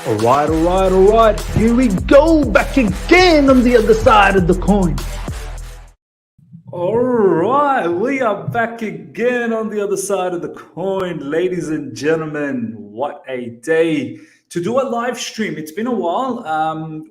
All right. Here we go, back again on the other side of the coin. All right, we are back again on the other side of the coin, ladies and gentlemen. What a day to do a live stream. It's been a while.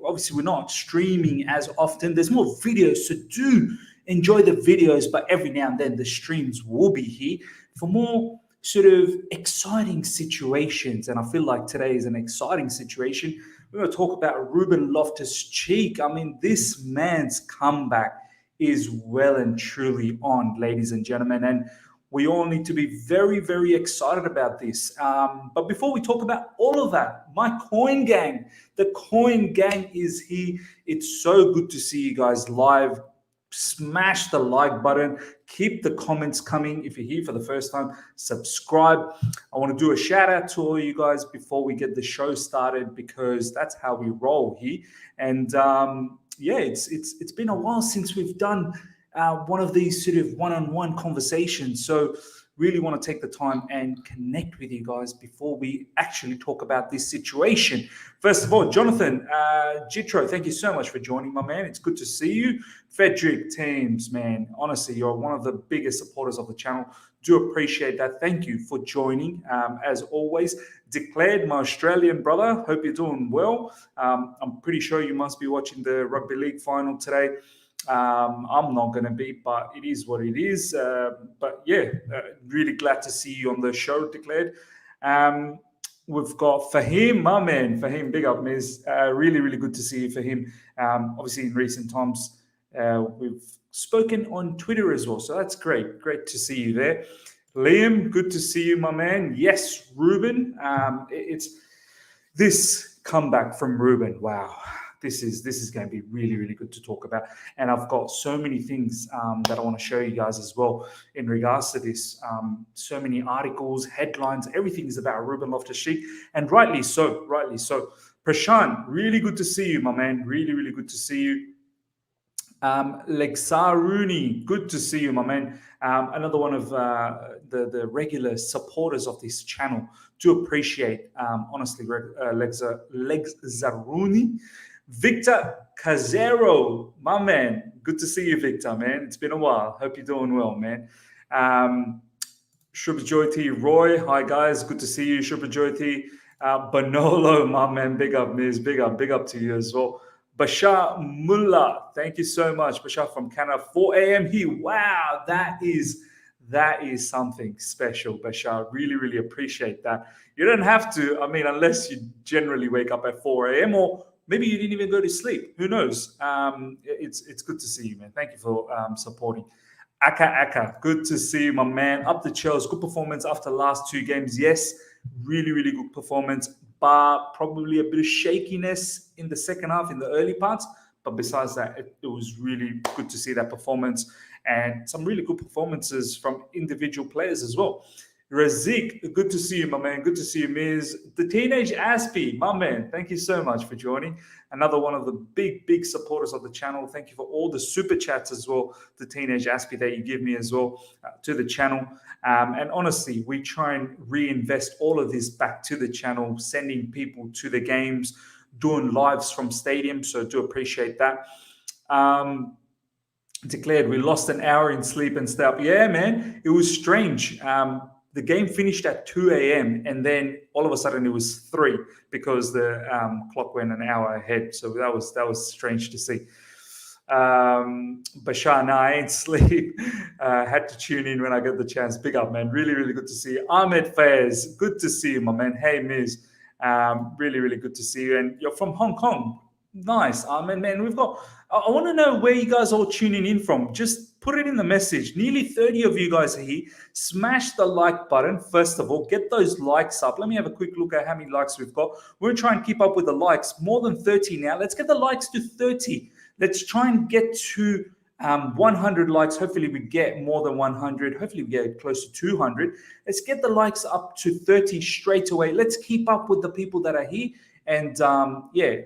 Obviously, we're not streaming as often. There's more videos, so do enjoy the videos, but every now and then the streams will be here for more sort of exciting situations. And I feel like today is an exciting situation. We're going to talk about Ruben Loftus-Cheek. I mean, this man's comeback is well and truly on, ladies and gentlemen. And we all need to be very, very excited about this. But before we talk about all of that, my coin gang, the coin gang is here. It's so good to see you guys live. Smash the like button. Keep the comments coming. If you're here for the first time, subscribe. I want to do a shout out to all you guys before we get the show started, because that's how we roll here. And yeah, it's been a while since we've done one of these sort of one-on-one conversations. So really want to take the time and connect with you guys before we actually talk about this situation. First of all, Jonathan Jitro, thank you so much for joining, my man. It's good to see you. Frederick Teams, man, honestly, you're one of the biggest supporters of the channel. Do appreciate that. Thank you for joining. As always, Declared, my Australian brother, hope you're doing well. I'm pretty sure you must be watching the Rugby League final today. I'm not going to be, but it is what it is. But yeah, really glad to see you on the show, Declared. We've got Fahim, my man. Fahim, big up, Miz. Really, really good to see you, Fahim. Obviously, in recent times, we've spoken on Twitter as well, so that's great. Great to see you there. Liam, good to see you, my man. Yes, Ruben. It's this comeback from Ruben. Wow. This is going to be really, really good to talk about. And I've got so many things that I want to show you guys as well in regards to this. So many articles, headlines, everything is about Ruben Loftus-Cheek. And rightly so, rightly so. Prashant, really good to see you, my man. Really, really good to see you. Lexaruni, good to see you, my man. Another one of the regular supporters of this channel. Do appreciate, honestly, Lexaruni. Victor Casero, my man. Good to see you, Victor, man. It's been a while. Hope you're doing well, man. Shubhajyoti Roy, hi, guys. Good to see you, Shubhajyoti. Banolo, my man. Big up, Miz. Big up to you as well. Bashar Mullah, thank you so much. Bashar from Canada, 4 a.m. here. Wow, that is something special, Bashar. Really, really appreciate that. You don't have to, I mean, unless you generally wake up at 4 a.m. or maybe you didn't even go to sleep. Who knows? It's good to see you, man. Thank you for supporting. Aka, good to see you, my man. Up the Chels, good performance after the last 2 games. Yes, really, really good performance, but probably a bit of shakiness in the second half, in the early parts. But besides that, it was really good to see that performance and some really good performances from individual players as well. Razik, good to see you, my man. Good to see you, Miz. The Teenage Aspie, my man. Thank you so much for joining. Another one of the big supporters of the channel. Thank you for all the super chats as well, the Teenage Aspie that you give me as well to the channel. And honestly, we try and reinvest all of this back to the channel, sending people to the games, doing lives from stadiums. So I do appreciate that. Declared, we lost an hour in sleep and stay up. Yeah, man, it was strange. The game finished at 2 a.m. and then all of a sudden it was 3 because the clock went an hour ahead. So that was strange to see. Bashar, no, I ain't sleep. Had to tune in when I got the chance. Big up, man. Really, really good to see you. Ahmed Faiz, good to see you, my man. Hey, Miz. Really, really good to see you. And you're from Hong Kong. Nice, Ahmed, man. I want to know where you guys are all tuning in from. Just put it in the message. Nearly 30 of you guys are here. Smash the like button, first of all. Get those likes up. Let me have a quick look at how many likes we've got. We're trying to keep up with the likes. More than 30 now. Let's get the likes to 30. Let's try and get to 100 likes. Hopefully we get more than 100. Hopefully we get close to 200. Let's get the likes up to 30 straight away. Let's keep up with the people that are here. And yeah,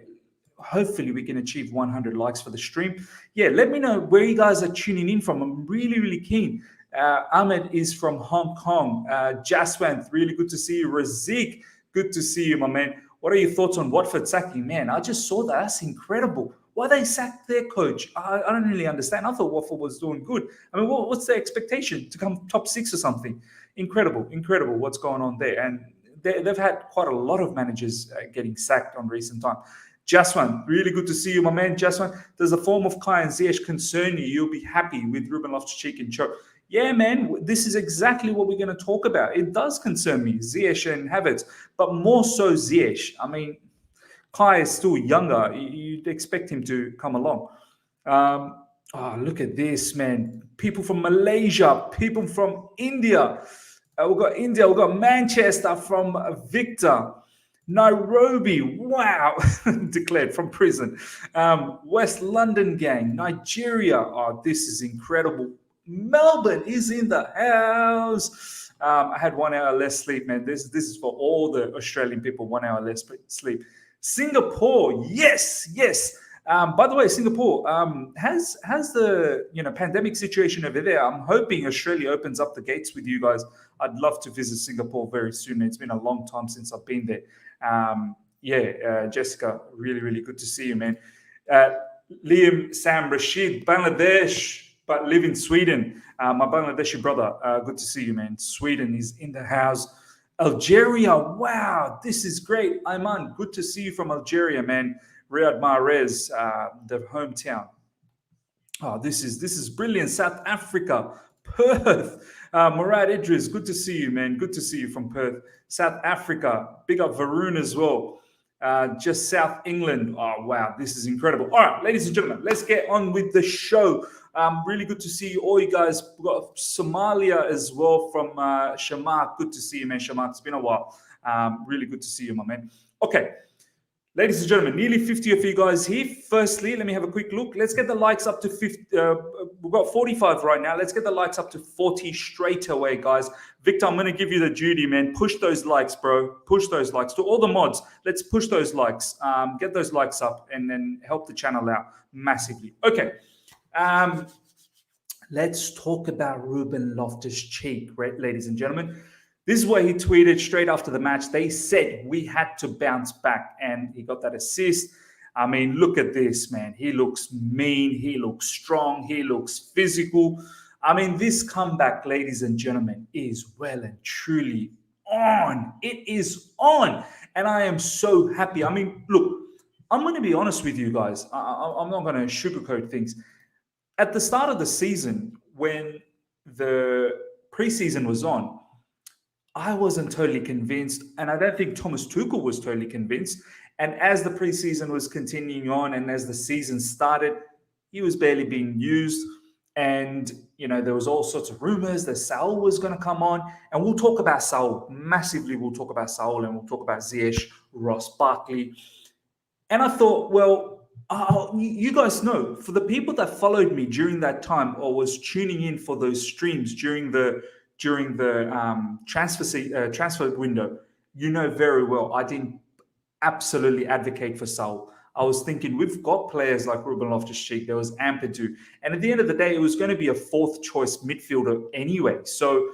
hopefully we can achieve 100 likes for the stream. Yeah, let me know where you guys are tuning in from. I'm really, really keen. Ahmed is from Hong Kong. Jaswant, really good to see you. Razik, good to see you, my man. What are your thoughts on Watford sacking? Man, I just saw that. That's incredible. Why they sacked their coach? I don't really understand. I thought Watford was doing good. I mean, what's their expectation? To come top 6 or something? Incredible what's going on there. And they've had quite a lot of managers getting sacked on recent time. Jaswan, really good to see you, my man. Jaswan, does the form of Kai and Ziyech concern you? You'll be happy with Ruben Loftus-Cheek and Cho. Yeah, man, this is exactly what we're going to talk about. It does concern me, Ziyech and Havertz, but more so Ziyech. I mean, Kai is still younger. You'd expect him to come along. Look at this, man. People from Malaysia, people from India. We've got Manchester from Victor. Nairobi, wow, declared from prison. West London gang, Nigeria. Oh, this is incredible. Melbourne is in the house. I had 1 hour less sleep, man. This is for all the Australian people, 1 hour less sleep. Singapore, yes. By the way, Singapore has the pandemic situation over there. I'm hoping Australia opens up the gates with you guys. I'd love to visit Singapore very soon. It's been a long time since I've been there. Jessica, really good to see you, man. Liam Sam Rashid, Bangladesh, but live in Sweden. My Bangladeshi brother, good to see you, man. Sweden is in the house. Algeria, wow, this is great. Ayman, good to see you from Algeria, man. Riyad Mahrez, the hometown. Oh, this is brilliant. South Africa, Perth. Murad Idris, good to see you, man. Good to see you from Perth. South Africa, big up Varun as well. Just South England. Oh, wow, this is incredible. All right, ladies and gentlemen, let's get on with the show. Really good to see you all, you guys. We've got Somalia as well from Shamak. Good to see you, man. Shamak, it's been a while. Really good to see you, my man. Okay. Ladies and gentlemen, nearly 50 of you guys here. Firstly, let me have a quick look. Let's get the likes up to 50. We've got 45 right now. Let's get the likes up to 40 straight away, guys. Victor, I'm going to give you the duty, man. Push those likes, bro. Push those likes. To all the mods, let's push those likes. Get those likes up and then help the channel out massively. Okay. Let's talk about Ruben Loftus-Cheek, right, ladies and gentlemen. This is what he tweeted straight after the match. They said we had to bounce back, and he got that assist. I mean, look at this, man. He looks mean. He looks strong. He looks physical. I mean, this comeback, ladies and gentlemen, is well and truly on. It is on. And I am so happy. I mean, look, I'm going to be honest with you guys. I'm not going to sugarcoat things. At the start of the season, when the preseason was on, I wasn't totally convinced, and I don't think Thomas Tuchel was totally convinced. And as the preseason was continuing on and as the season started, he was barely being used. And, there was all sorts of rumors that Saul was going to come on. And we'll talk about Saul massively. We'll talk about Saul and we'll talk about Ziyech, Ross, Barkley. And I thought, well, you guys know, for the people that followed me during that time or was tuning in for those streams during the transfer window, you know very well I didn't absolutely advocate for Saul. I was thinking we've got players like Ruben Loftus-Cheek, there was Ampadu, and at the end of the day, it was going to be a fourth choice midfielder anyway. So,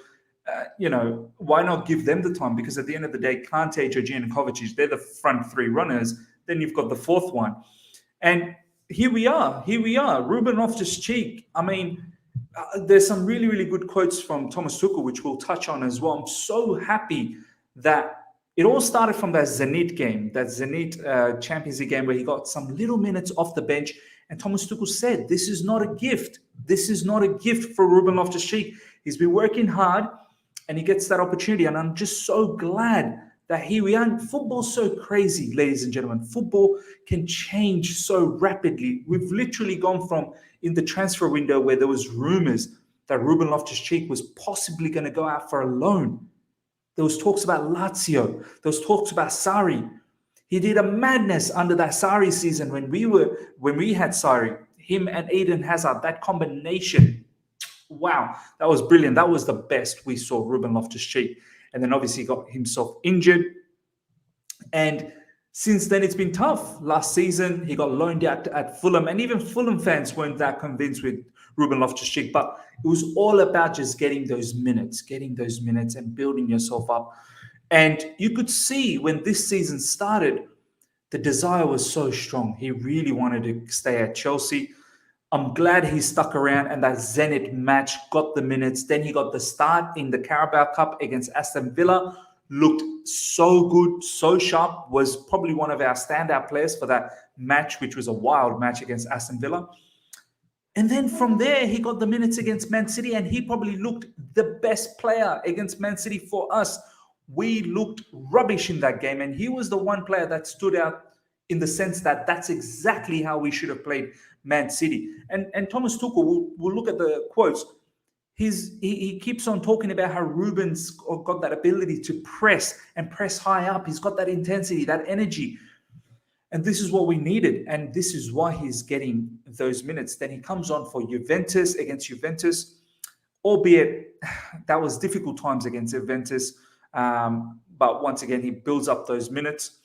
why not give them the time? Because at the end of the day, Kante, Jorginho, and Kovacic, they're the front three runners. Then you've got the fourth one, and here we are. Ruben Loftus-Cheek. I mean, there's some really good quotes from Thomas Tuchel, which we'll touch on as well. I'm so happy that it all started from that Zenit game, that Zenit Champions League game where he got some little minutes off the bench. And Thomas Tuchel said, this is not a gift. This is not a gift for Ruben Loftus-Cheek. He's been working hard and he gets that opportunity. And I'm just so glad that here we are. Football's so crazy, ladies and gentlemen. Football can change so rapidly. We've literally gone from in the transfer window where there was rumors that Ruben Loftus-Cheek was possibly going to go out for a loan. There was talks about Lazio. There was talks about Sarri. He did a madness under that Sarri season when we had Sarri. Him and Eden Hazard, that combination. Wow, that was brilliant. That was the best we saw Ruben Loftus-Cheek. And then obviously he got himself injured. And since then, it's been tough. Last season, he got loaned out at Fulham, and even Fulham fans weren't that convinced with Ruben Loftus-Cheek. But it was all about just getting those minutes and building yourself up. And you could see when this season started, the desire was so strong. He really wanted to stay at Chelsea. I'm glad he stuck around and that Zenit match got the minutes. Then he got the start in the Carabao Cup against Aston Villa. Looked so good, so sharp. Was probably one of our standout players for that match, which was a wild match against Aston Villa. And then from there, he got the minutes against Man City, and he probably looked the best player against Man City for us. We looked rubbish in that game, and he was the one player that stood out in the sense that that's exactly how we should have played Man City. And Thomas Tuchel, we'll look at the quotes. He keeps on talking about how Rubens got that ability to press and press high up. He's got that intensity, that energy. And this is what we needed. And this is why he's getting those minutes. Then he comes on for Juventus, against Juventus, albeit that was difficult times against Juventus. But once again, he builds up those minutes.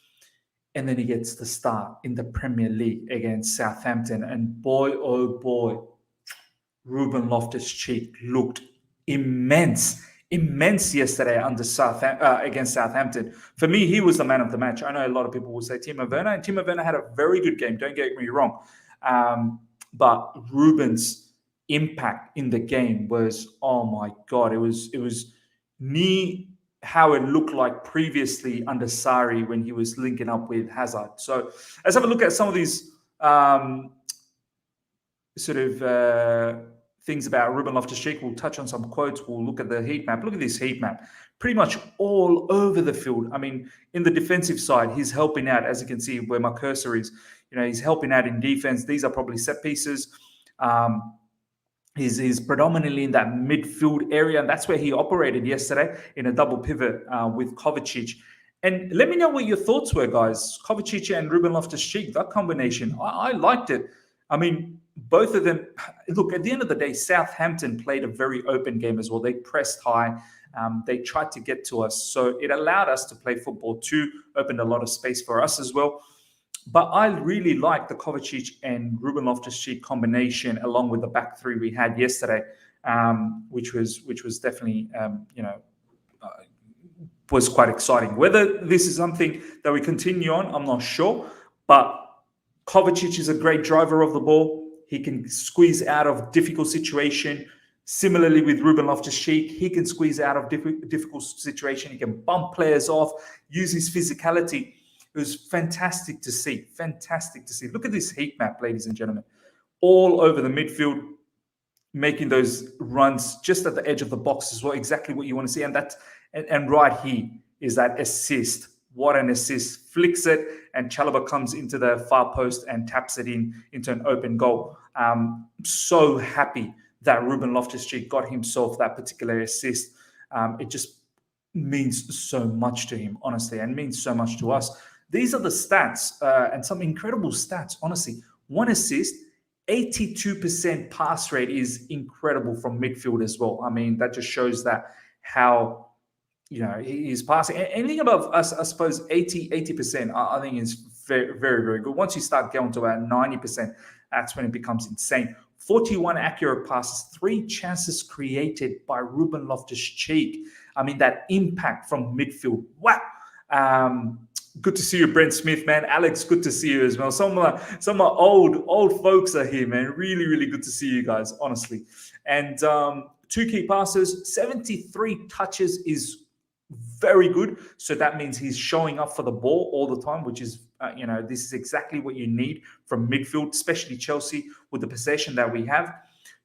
And then he gets the start in the Premier League against Southampton. And boy, oh boy, Ruben Loftus-Cheek looked immense yesterday against Southampton. For me, he was the man of the match. I know a lot of people will say Timo Werner, and Timo Werner had a very good game. Don't get me wrong. But Rubens' impact in the game was, oh my God, it was near how it looked like previously under Sarri when he was linking up with Hazard. So let's have a look at some of these things about Ruben Loftus-Cheek. We'll touch on some quotes. We'll look at the heat map. Look at this heat map. Pretty much all over the field. I mean, in the defensive side, he's helping out, as you can see where my cursor is. He's helping out in defense. These are probably set pieces. He's predominantly in that midfield area, and that's where he operated yesterday in a double pivot with Kovacic. And let me know what your thoughts were, guys. Kovacic and Ruben Loftus-Cheek, that combination, I liked it. I mean, both of them, look, at the end of the day, Southampton played a very open game as well. They pressed high. They tried to get to us. So it allowed us to play football too, opened a lot of space for us as well. But I really like the Kovacic and Ruben Loftus-Cheek combination, along with the back three we had yesterday, which was definitely, was quite exciting. Whether this is something that we continue on, I'm not sure. But Kovacic is a great driver of the ball. He can squeeze out of difficult situation. Similarly with Ruben Loftus-Cheek, he can squeeze out of difficult situation. He can bump players off, use his physicality. It was fantastic to see. Fantastic to see. Look at this heat map, ladies and gentlemen. All over the midfield, making those runs just at the edge of the box is exactly what you want to see. And right here is that assist. What an assist. Flicks it, and Chalobah comes into the far post and taps it into an open goal. So happy that Ruben Loftus-Cheek got himself that particular assist. It just means so much to him, honestly, and means so much to us. These are the stats, and some incredible stats, honestly. One assist, 82% pass rate is incredible from midfield as well. I mean, that just shows that how, he's passing. Anything above us, I suppose, 80%, I think is very, very, very good. Once you start going to about 90%, that's when it becomes insane. 41 accurate passes, 3 chances created by Ruben Loftus-Cheek. I mean, that impact from midfield. Wow. Good to see you, Brent Smith, man. Alex, good to see you as well. Some of my old folks are here, man. Really, really good to see you guys, honestly. And 2 key passes, 73 touches is very good. So that means he's showing up for the ball all the time, which is, this is exactly what you need from midfield, especially Chelsea with the possession that we have.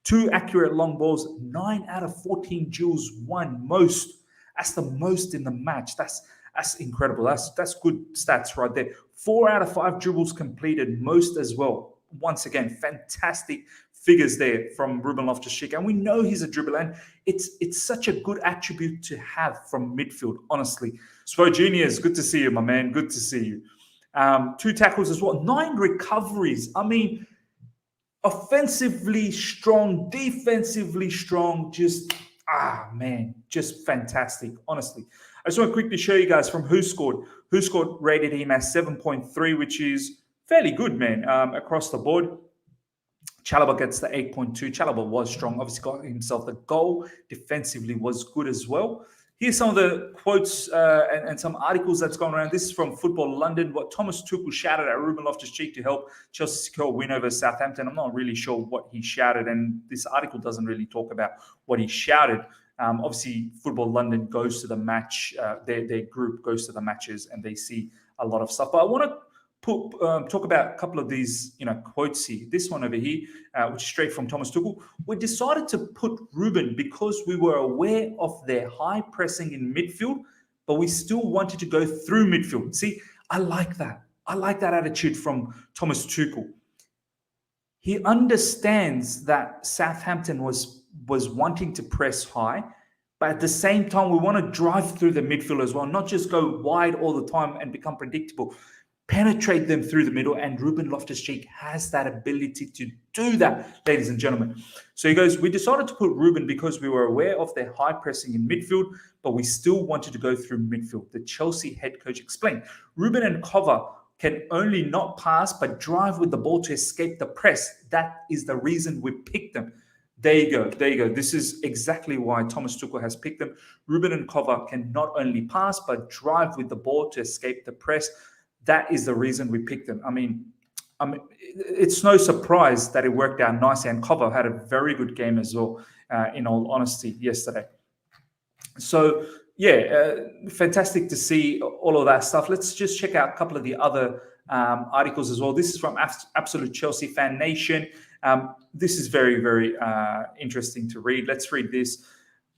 2 accurate long balls, 9 out of 14 duels won, most. That's the most in the match. That's incredible. That's good stats right there. 4 out of 5 dribbles completed, most as well. Once again, fantastic figures there from Ruben Loftus-Cheek. And we know he's a dribbler, and it's such a good attribute to have from midfield, honestly. Svo Juniors, good to see you, my man. Good to see you. 2 tackles as well. 9 recoveries. I mean, offensively strong, defensively strong. Just fantastic, honestly. I just want to quickly show you guys from Who Scored. Who Scored rated him as 7.3, which is fairly good, man, across the board. Chalobah gets the 8.2. Chalobah was strong. Obviously got himself the goal. Defensively was good as well. Here's some of the quotes and some articles that's gone around. This is from Football London. What Thomas Tuchel shouted at Ruben Loftus-Cheek to help Chelsea secure a win over Southampton. I'm not really sure what he shouted, and this article doesn't really talk about what he shouted. Obviously, Football London goes to the match. Their group goes to the matches, and they see a lot of stuff. But I want to talk about a couple of these, quotes here. This one over here, which is straight from Thomas Tuchel. We decided to put Ruben because we were aware of their high pressing in midfield, but we still wanted to go through midfield. See, I like that. I like that attitude from Thomas Tuchel. He understands that Southampton was wanting to press high, but at the same time, we want to drive through the midfield as well, not just go wide all the time and become predictable. Penetrate them through the middle, and Ruben Loftus-Cheek has that ability to do that, ladies and gentlemen. So he goes, we decided to put Ruben because we were aware of their high pressing in midfield, but we still wanted to go through midfield. The Chelsea head coach explained, Ruben and cover can only not pass, but drive with the ball to escape the press. That is the reason we picked them. There you go. There you go. This is exactly why Thomas Tuchel has picked them. Ruben and cover can not only pass, but drive with the ball to escape the press. That is the reason we picked them. I mean, it's no surprise that it worked out nicely, and Cover had a very good game as well, in all honesty, yesterday. So, yeah, fantastic to see all of that stuff. Let's just check out a couple of the other articles as well. This is from Absolute Chelsea Fan Nation. This is very, very interesting to read. Let's read this.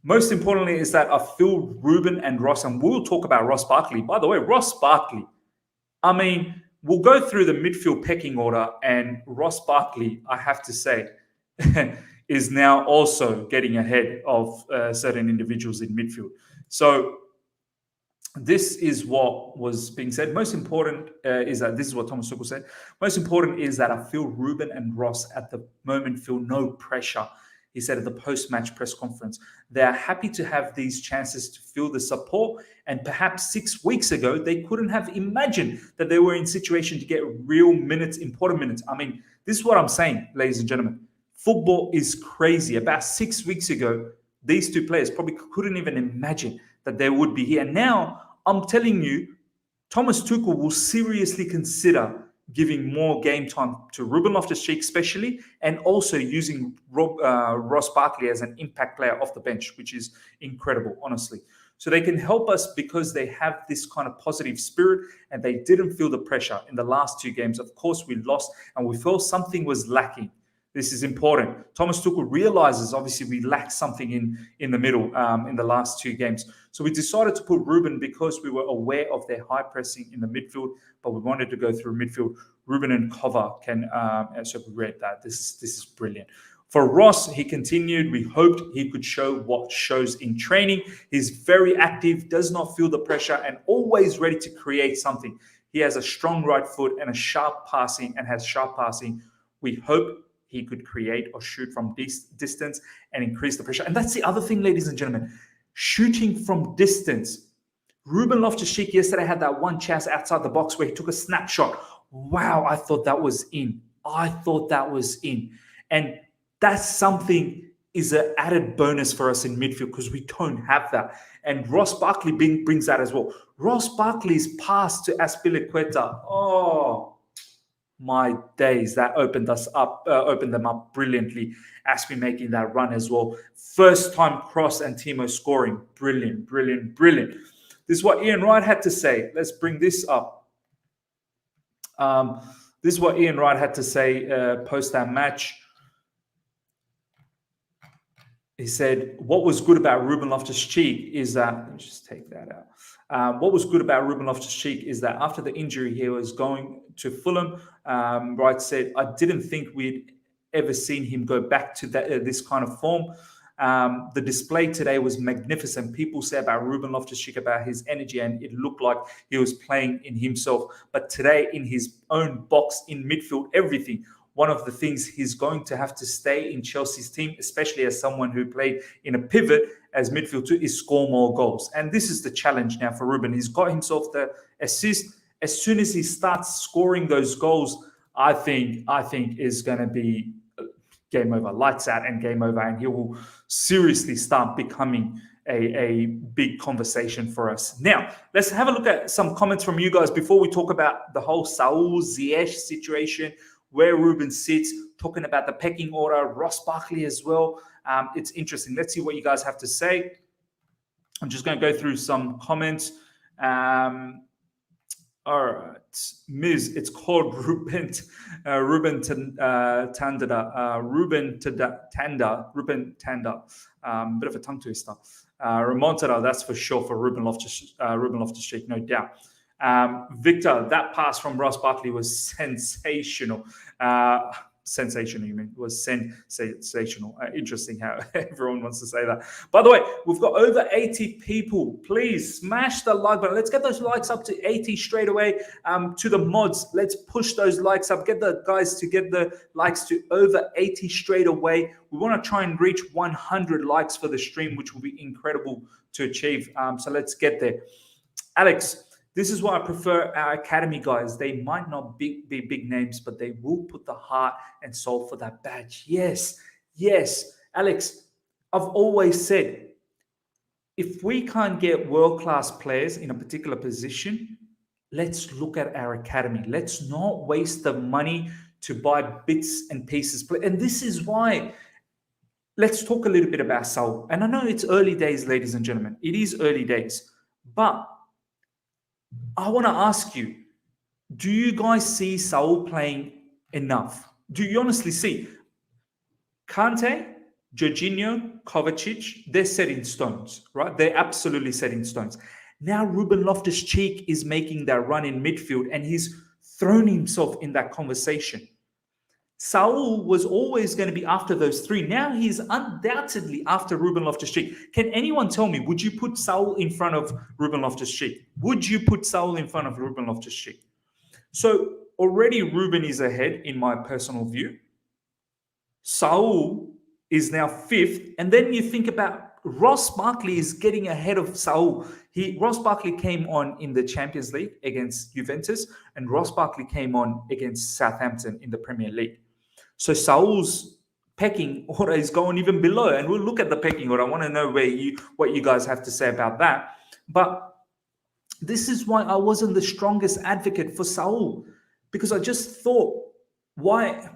Most importantly is that I feel Ruben and Ross, and we'll talk about Ross Barkley. By the way, Ross Barkley, I mean, we'll go through the midfield pecking order, and Ross Barkley, I have to say, is now also getting ahead of certain individuals in midfield. So this is what was being said. Most important is that this is what Thomas Tuchel said. Most important is that I feel Ruben and Ross at the moment feel no pressure. He said at the post-match press conference, they are happy to have these chances to feel the support. And perhaps 6 weeks ago, they couldn't have imagined that they were in situation to get real minutes, important minutes. I mean, this is what I'm saying, ladies and gentlemen. Football is crazy. About 6 weeks ago, these two players probably couldn't even imagine that they would be here. And now, I'm telling you, Thomas Tuchel will seriously consider giving more game time to Ruben Loftus-Cheek especially, and also using Ross Barkley as an impact player off the bench, which is incredible, honestly. So they can help us because they have this kind of positive spirit, and they didn't feel the pressure in the last 2 games. Of course, we lost, and we felt something was lacking. This is important. Thomas Tuchel realizes, obviously, we lacked something in the middle in the last 2 games. So we decided to put Ruben because we were aware of their high pressing in the midfield, but we wanted to go through midfield. Ruben and cover can, so we read that. This is brilliant. For Ross, he continued, we hoped he could show what shows in training. He's very active, does not feel the pressure, and always ready to create something. He has a strong right foot and sharp passing. We hope he could create or shoot from distance and increase the pressure. And that's the other thing, ladies and gentlemen, shooting from distance. Ruben Loftus-Cheek yesterday had that one chance outside the box where he took a snapshot. Wow, I thought that was in. And that's something is an added bonus for us in midfield because we don't have that. And Ross Barkley brings that as well. Ross Barkley's pass to Azpilicueta. Oh, my days, that opened them up brilliantly. Aspi making that run as well. First time cross and Timo scoring. Brilliant. This is what Ian Wright had to say. Let's bring this up. This is what Ian Wright had to say post that match. He said, what was good about Ruben Loftus-Cheek is that, let me just take that out. What was good about Ruben Loftus-Cheek is that after the injury, he was going to Fulham. Wright said, I didn't think we'd ever seen him go back to this kind of form. The display today was magnificent. People say about Ruben Loftus-Cheek about his energy, and it looked like he was playing in himself. But today, in his own box, in midfield, everything. One of the things he's going to have to stay in Chelsea's team, especially as someone who played in a pivot as midfield too, is score more goals. And this is the challenge now for Ruben. He's got himself the assist. As soon as he starts scoring those goals, I think is going to be game over, lights out and game over. And he will seriously start becoming a big conversation for us. Now, let's have a look at some comments from you guys before we talk about the whole Saul Ziyech situation, where Ruben sits, talking about the pecking order, Ross Barkley as well. It's interesting. Let's see what you guys have to say. I'm just going to go through some comments. All right, Ms. It's called Ruben Tanda. Bit of a tongue twister. Remontada, that's for sure for Ruben Loftus-Cheek, no doubt. Victor, that pass from Ross Barkley was sensational. Sensational, you mean? It was sensational. Interesting how everyone wants to say that. By the way, we've got over 80 people. Please smash the like button. Let's get those likes up to 80 straight away. To the mods, let's push those likes up. Get the guys to get the likes to over 80 straight away. We want to try and reach 100 likes for the stream, which will be incredible to achieve. So let's get there. Alex, this is why I prefer our academy guys. They might not be big names, but they will put the heart and soul for that badge. Yes, yes. Alex, I've always said, if we can't get world-class players in a particular position, let's look at our academy. Let's not waste the money to buy bits and pieces. And this is why, let's talk a little bit about Saul. And I know it's early days, ladies and gentlemen. It is early days. But I want to ask you, do you guys see Saul playing enough? Do you honestly see? Kante, Jorginho, Kovacic, they're set in stones, right? They're absolutely set in stones. Now Ruben Loftus-Cheek is making that run in midfield, and he's thrown himself in that conversation. Saul was always going to be after those three. Now he's undoubtedly after Ruben Loftus-Cheek. Can anyone tell me, would you put Saul in front of Ruben Loftus-Cheek? Would you put Saul in front of Ruben Loftus-Cheek? So already Ruben is ahead in my personal view. Saul is now fifth. And then you think about Ross Barkley is getting ahead of Saul. Ross Barkley came on in the Champions League against Juventus, and Ross Barkley came on against Southampton in the Premier League. So Saul's pecking order is going even below, and we'll look at the pecking order. I want to know what you guys have to say about that. But this is why I wasn't the strongest advocate for Saul, because I just thought, why?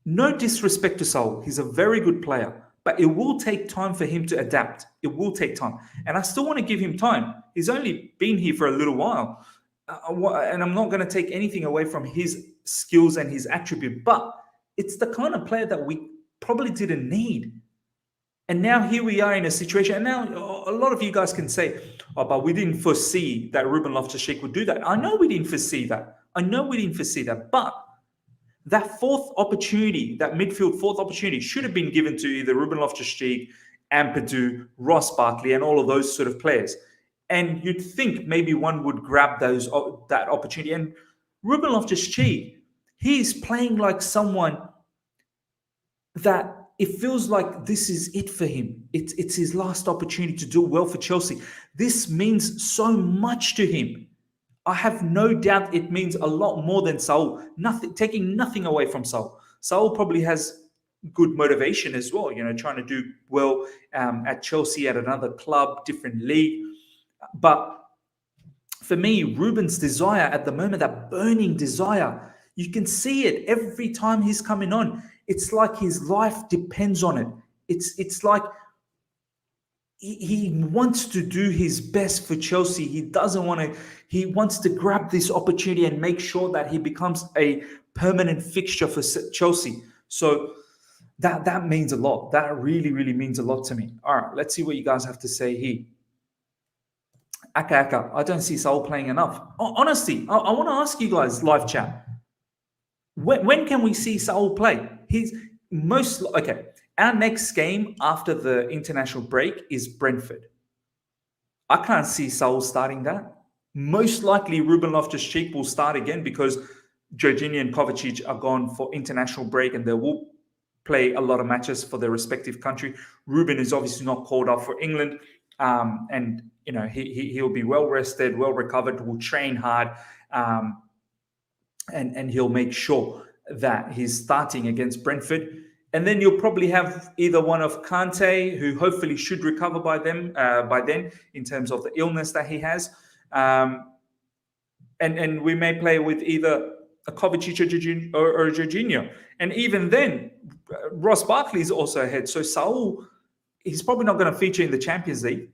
No disrespect to Saul, he's a very good player, but it will take time for him to adapt. It will take time, and I still want to give him time. He's only been here for a little while, and I'm not going to take anything away from his skills and his attribute, but it's the kind of player that we probably didn't need. And now here we are in a situation. And now a lot of you guys can say, oh, but we didn't foresee that Ruben Loftus-Cheek would do that. I know we didn't foresee that. But that fourth opportunity, that midfield fourth opportunity should have been given to either Ruben Loftus-Cheek, Ampadu, Ross Barkley, and all of those sort of players. And you'd think maybe one would grab that opportunity. And Ruben Loftus-Cheek, he's playing like someone that it feels like this is it for him. It's his last opportunity to do well for Chelsea. This means so much to him. I have no doubt it means a lot more than Saul. Taking nothing away from Saul. Saul probably has good motivation as well, trying to do well at Chelsea, at another club, different league. But for me, Ruben's desire at the moment, that burning desire, you can see it every time he's coming on. It's like his life depends on it. It's like he wants to do his best for Chelsea. He wants to grab this opportunity and make sure that he becomes a permanent fixture for Chelsea. So that means a lot. That really, really means a lot to me. All right, let's see what you guys have to say here. Aka, I don't see Saul playing enough. Honestly, I want to ask you guys, live chat. When can we see Saul play? Our next game after the international break is Brentford. I can't see Saul starting that. Most likely Ruben Loftus-Cheek will start again because Jorginho and Kovacic are gone for international break and they will play a lot of matches for their respective country. Ruben is obviously not called up for England, and he'll be well rested, well recovered, will train hard, and he'll make sure that he's starting against Brentford. And then you'll probably have either one of Kante, who hopefully should recover by then in terms of the illness that he has. And we may play with either a Kovacic or Jorginho. And even then, Ross Barkley is also ahead. So Saul, he's probably not going to feature in the Champions League.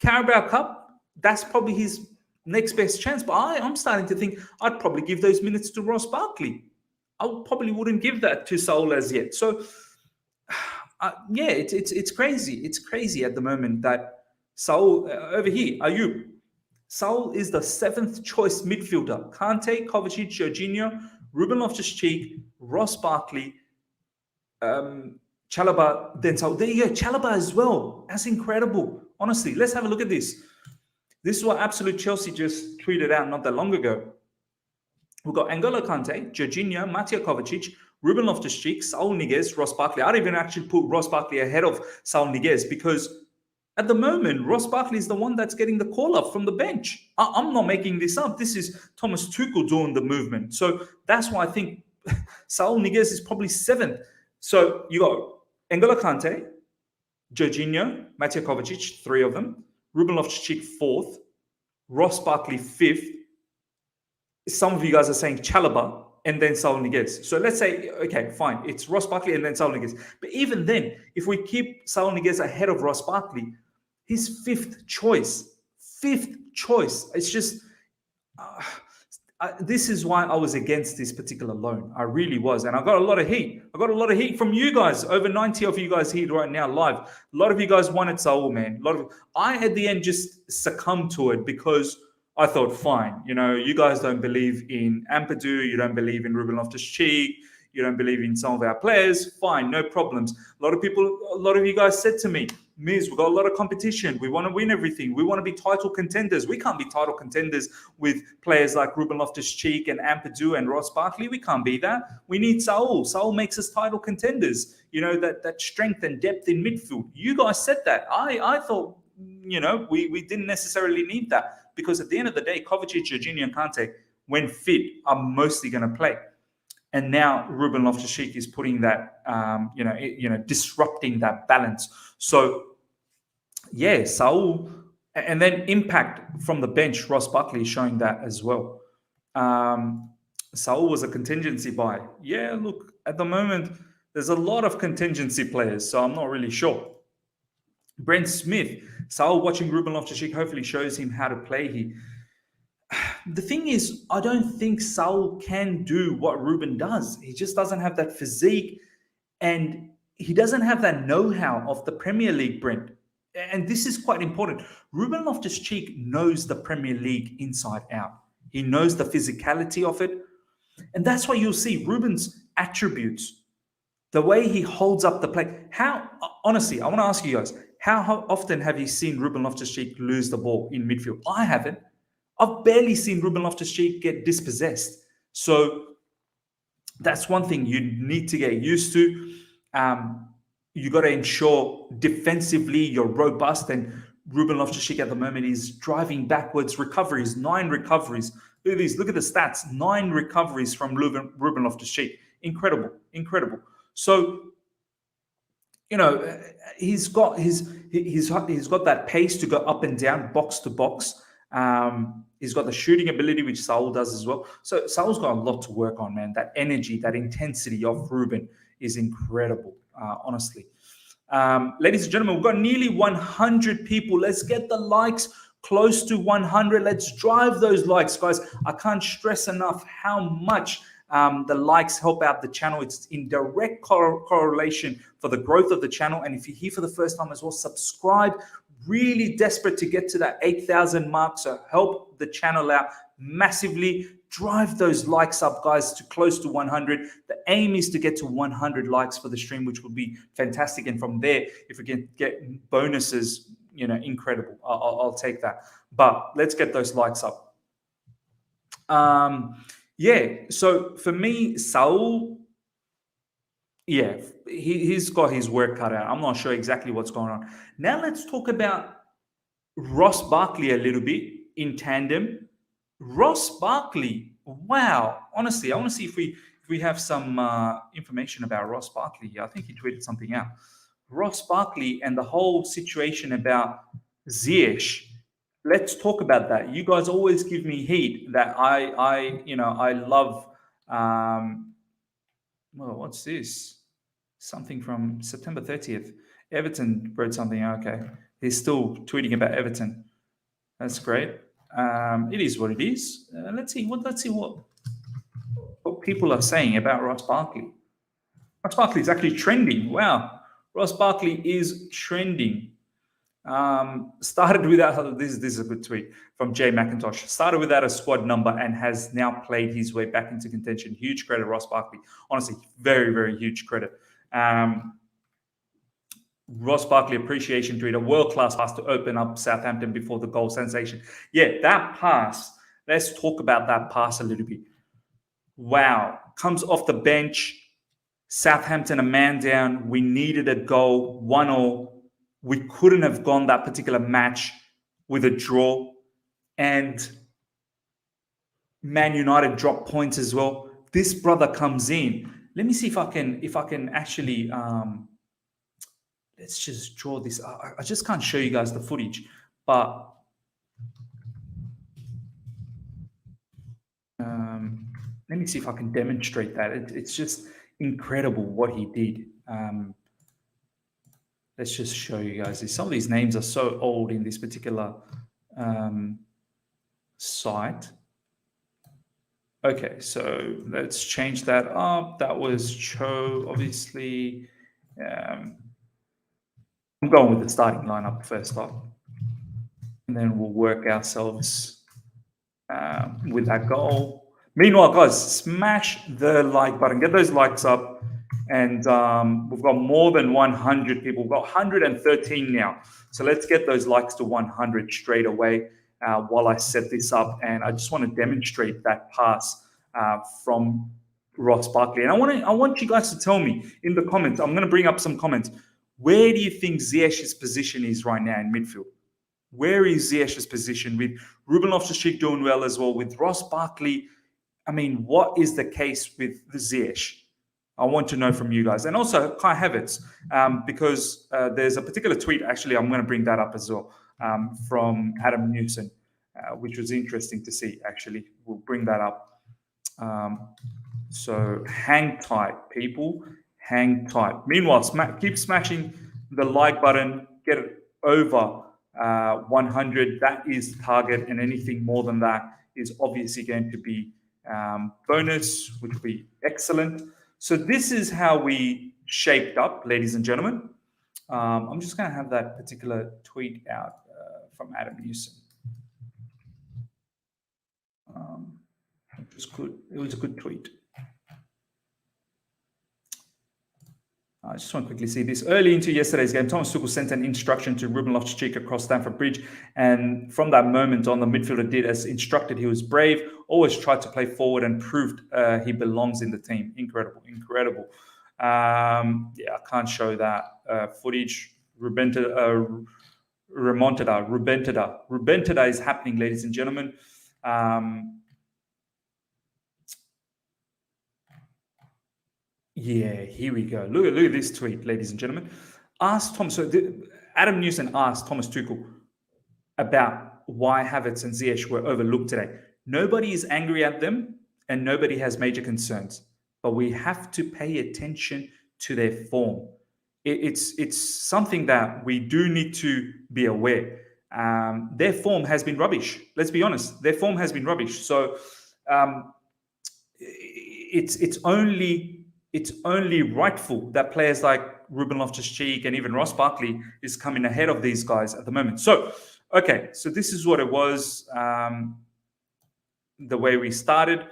Carabao Cup, that's probably his next best chance. But I'm starting to think I'd probably give those minutes to Ross Barkley. I probably wouldn't give that to Saul as yet. So, yeah, it's crazy. It's crazy at the moment that Saul, over here, Ayub, Saul is the 7th choice midfielder. Kante, Kovacic, Jorginho, Ruben Loftus-Cheek, Ross Barkley, Chalobah, then Saul. There you go, Chalobah as well. That's incredible. Honestly, let's have a look at this. This is what Absolute Chelsea just tweeted out not that long ago. We've got N'Golo Kante, Jorginho, Mateo Kovacic, Ruben Loftus-Cheek, Saul Niguez, Ross Barkley. I'd even actually put Ross Barkley ahead of Saul Niguez because at the moment, Ross Barkley is the one that's getting the call-up from the bench. I'm not making this up. This is Thomas Tuchel doing the movement. So that's why I think Saul Niguez is probably 7th. So you got N'Golo Kante, Jorginho, Mateo Kovacic, 3 of them. Ruben Loftus-Cheek, 4th. Ross Barkley, 5th. Some of you guys are saying Chalobah and then Saul Niguez. So let's say, okay, fine. It's Ross Barkley and then Saul Niguez. But even then, if we keep Saul Niguez ahead of Ross Barkley, his 5th choice. 5th choice. It's just, this is why I was against this particular loan. I really was. And I got a lot of heat. I got a lot of heat from you guys. Over 90 of you guys here right now live. A lot of you guys wanted Saul, man. I, at the end, just succumbed to it because I thought, fine, you guys don't believe in Ampadu, you don't believe in Ruben Loftus-Cheek, you don't believe in some of our players, fine, no problems. A lot of you guys said to me, Miz, we've got a lot of competition, we want to win everything, we want to be title contenders. We can't be title contenders with players like Ruben Loftus-Cheek and Ampadu and Ross Barkley. We can't be that. We need Saul. Saul makes us title contenders. That strength and depth in midfield. You guys said that. I thought, we didn't necessarily need that. Because at the end of the day, Kovacic, Jorginho, and Kante, when fit, are mostly going to play. And now Ruben Loftus-Cheek is putting that, disrupting that balance. So, yeah, Saul, and then impact from the bench, Ross Barkley is showing that as well. Saul was a contingency buy. Yeah, look, at the moment, there's a lot of contingency players, so I'm not really sure. Brent Smith, Saul watching Ruben Loftus-Cheek hopefully shows him how to play here. The thing is, I don't think Saul can do what Ruben does. He just doesn't have that physique and he doesn't have that know-how of the Premier League, Brent. And this is quite important. Ruben Loftus-Cheek knows the Premier League inside out. He knows the physicality of it. And that's why you'll see Ruben's attributes, the way he holds up the play. Honestly, I want to ask you guys, how often have you seen Ruben Loftus-Cheek lose the ball in midfield? I haven't. I've barely seen Ruben Loftus-Cheek get dispossessed. So that's one thing you need to get used to. You got to ensure defensively you're robust. And Ruben Loftus-Cheek at the moment is driving backwards. Recoveries, 9 recoveries. Look at these. Look at the stats. 9 recoveries from Ruben Loftus-Cheek. Incredible. So, he's got that pace to go up and down, box to box. He's got the shooting ability, which Saul does as well. So Saul's got a lot to work on, man. That energy, that intensity of Ruben is incredible, honestly. Ladies and gentlemen, we've got nearly 100 people. Let's get the likes close to 100. Let's drive those likes, guys. I can't stress enough how much the likes help out the channel. It's in direct correlation for the growth of the channel. And if you're here for the first time as well, subscribe. Really desperate to get to that 8,000 mark. So help the channel out massively. Drive those likes up, guys, to close to 100. The aim is to get to 100 likes for the stream, which would be fantastic. And from there, if we can get bonuses, incredible. I'll take that. But let's get those likes up. Yeah, so for me, Saul, yeah, he's got his work cut out. I'm not sure exactly what's going on. Now let's talk about Ross Barkley a little bit in tandem. Ross Barkley, wow. Honestly, I want to see if we we have some information about Ross Barkley. I think he tweeted something out. Ross Barkley and the whole situation about Ziyech. Let's talk about that. You guys always give me heat that I love. Well, what's this? Something from September 30th. Everton wrote something. Okay, he's still tweeting about Everton. That's great. It is what it is. Let's see what people are saying about Ross Barkley. Ross Barkley is actually trending. Wow, Ross Barkley is trending. Started without this is a good tweet from Jay McIntosh. Started without a squad number and has now played his way back into contention. Huge credit, Ross Barkley. Honestly, very, very huge credit. Ross Barkley appreciation tweet, a world-class pass to open up Southampton before the goal sensation. Yeah, that pass. Let's talk about that pass a little bit. Wow. Comes off the bench. Southampton a man down. We needed a goal, 1-1. We couldn't have gone that particular match with a draw. And Man United dropped points as well. This brother comes in. Let me see if I can actually let's just draw this. I just can't show you guys the footage, but let me see if I can demonstrate that. It's just incredible what he did. Let's just show you guys this. Some of these names are so old in this particular site. Okay, so let's change that up. That was Cho, obviously. I'm going with the starting lineup first off. And then we'll work ourselves with that goal. Meanwhile, guys, smash the like button. Get those likes up. And we've got more than 100 people. We've got 113 now. So let's get those likes to 100 straight away while I set this up. And I just want to demonstrate that pass from Ross Barkley. And I want you guys to tell me in the comments. I'm going to bring up some comments. Where do you think Ziyech's position is right now in midfield? Where is Ziyech's position with Ruben Loftus-Cheek doing well as well, with Ross Barkley? I mean, what is the case with the Ziyech? I want to know from you guys. And also Kai Havertz, because there's a particular tweet, actually, I'm going to bring that up as well, from Adam Newson, which was interesting to see, actually. We'll bring that up. So hang tight, people. Hang tight. Meanwhile, keep smashing the like button. Get it over 100. That is the target, and anything more than that is obviously going to be bonus, which will be excellent. So this is how we shaped up, ladies and gentlemen. I'm just going to have that particular tweet out from Adam Newson. It was good. It was a good tweet. I just want to quickly see this. Early into yesterday's game, Thomas Tuchel sent an instruction to Ruben Loftus-Cheek across Stamford Bridge. And from that moment on, the midfielder did as instructed. He was brave, always tried to play forward and proved he belongs in the team. Incredible, incredible. Yeah, I can't show that footage. Remontada is happening, ladies and gentlemen. Yeah, here we go. Look at this tweet, ladies and gentlemen. Adam Newson asked Thomas Tuchel about why Havertz and Ziyech were overlooked today. Nobody is angry at them and nobody has major concerns, but we have to pay attention to their form. It's something that we do need to be aware. Their form has been rubbish. Let's be honest. Their form has been rubbish. So it's only rightful that players like Ruben Loftus-Cheek and even Ross Barkley is coming ahead of these guys at the moment. So, okay, so this is what it was, the way we started.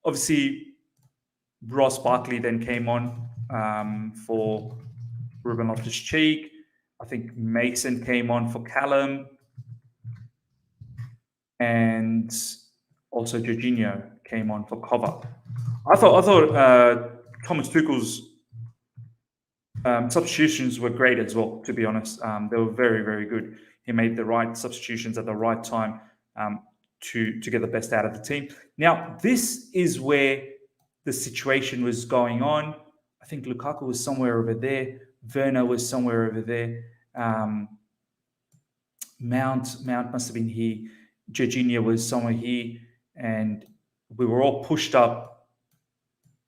Obviously, Ross Barkley then came on for Ruben Loftus-Cheek. I think Mason came on for Callum. And also Jorginho came on for cover. I thought Thomas Tuchel's substitutions were great as well, to be honest. They were very, very good. He made the right substitutions at the right time to get the best out of the team. Now, this is where the situation was going on. I think Lukaku was somewhere over there. Werner was somewhere over there. Mount must have been here. Jorginho was somewhere here. And we were all pushed up,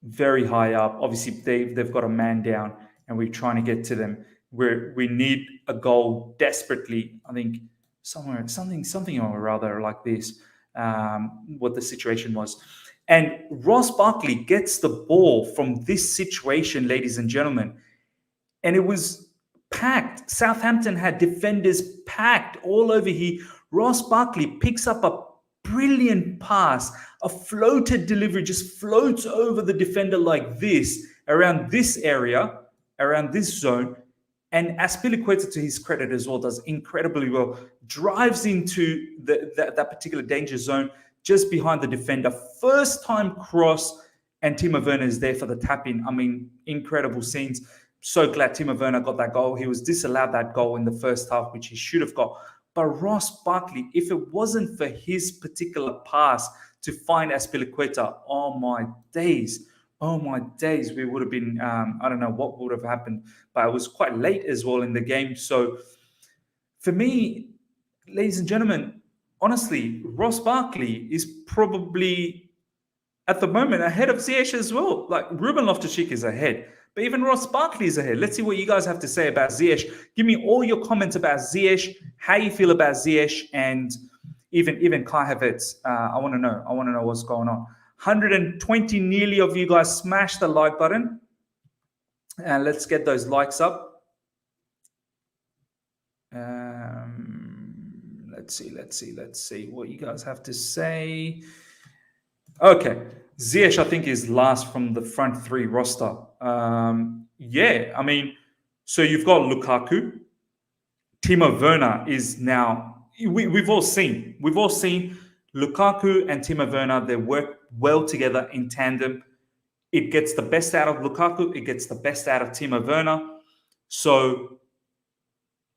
very high up. Obviously, they've got a man down, and we're trying to get to them. We need a goal desperately. I think something or other like this. What the situation was. And Ross Barkley gets the ball from this situation, ladies and gentlemen. And it was packed. Southampton had defenders packed all over here. Ross Barkley picks up a brilliant pass, a floated delivery, just floats over the defender like this, around this area, around this zone. And Azpilicueta, to his credit as well, does incredibly well. Drives into that particular danger zone just behind the defender. First time cross, and Timo Werner is there for the tap-in. I mean, incredible scenes. So glad Timo Werner got that goal. He was disallowed that goal in the first half, which he should have got. But Ross Barkley, if it wasn't for his particular pass to find Azpilicueta, oh my days, we would have been, I don't know what would have happened. But it was quite late as well in the game. So for me, ladies and gentlemen, honestly, Ross Barkley is probably at the moment ahead of Ziyech as well. Like Ruben Loftus-Cheek is ahead, but even Ross Barkley is ahead. Let's see what you guys have to say about Ziyech. Give me all your comments about Ziyech, how you feel about Ziyech, and even Kai Havertz. I want to know. I want to know what's going on. 120 nearly of you guys smash the like button, and let's get those likes up. Let's see what you guys have to say. Okay, Ziyech, I think, is last from the front three roster. Yeah, I mean, so you've got Lukaku. Timo Werner is now. We've all seen Lukaku and Timo Werner. They work well together in tandem. It gets the best out of Lukaku. It gets the best out of Timo Werner. So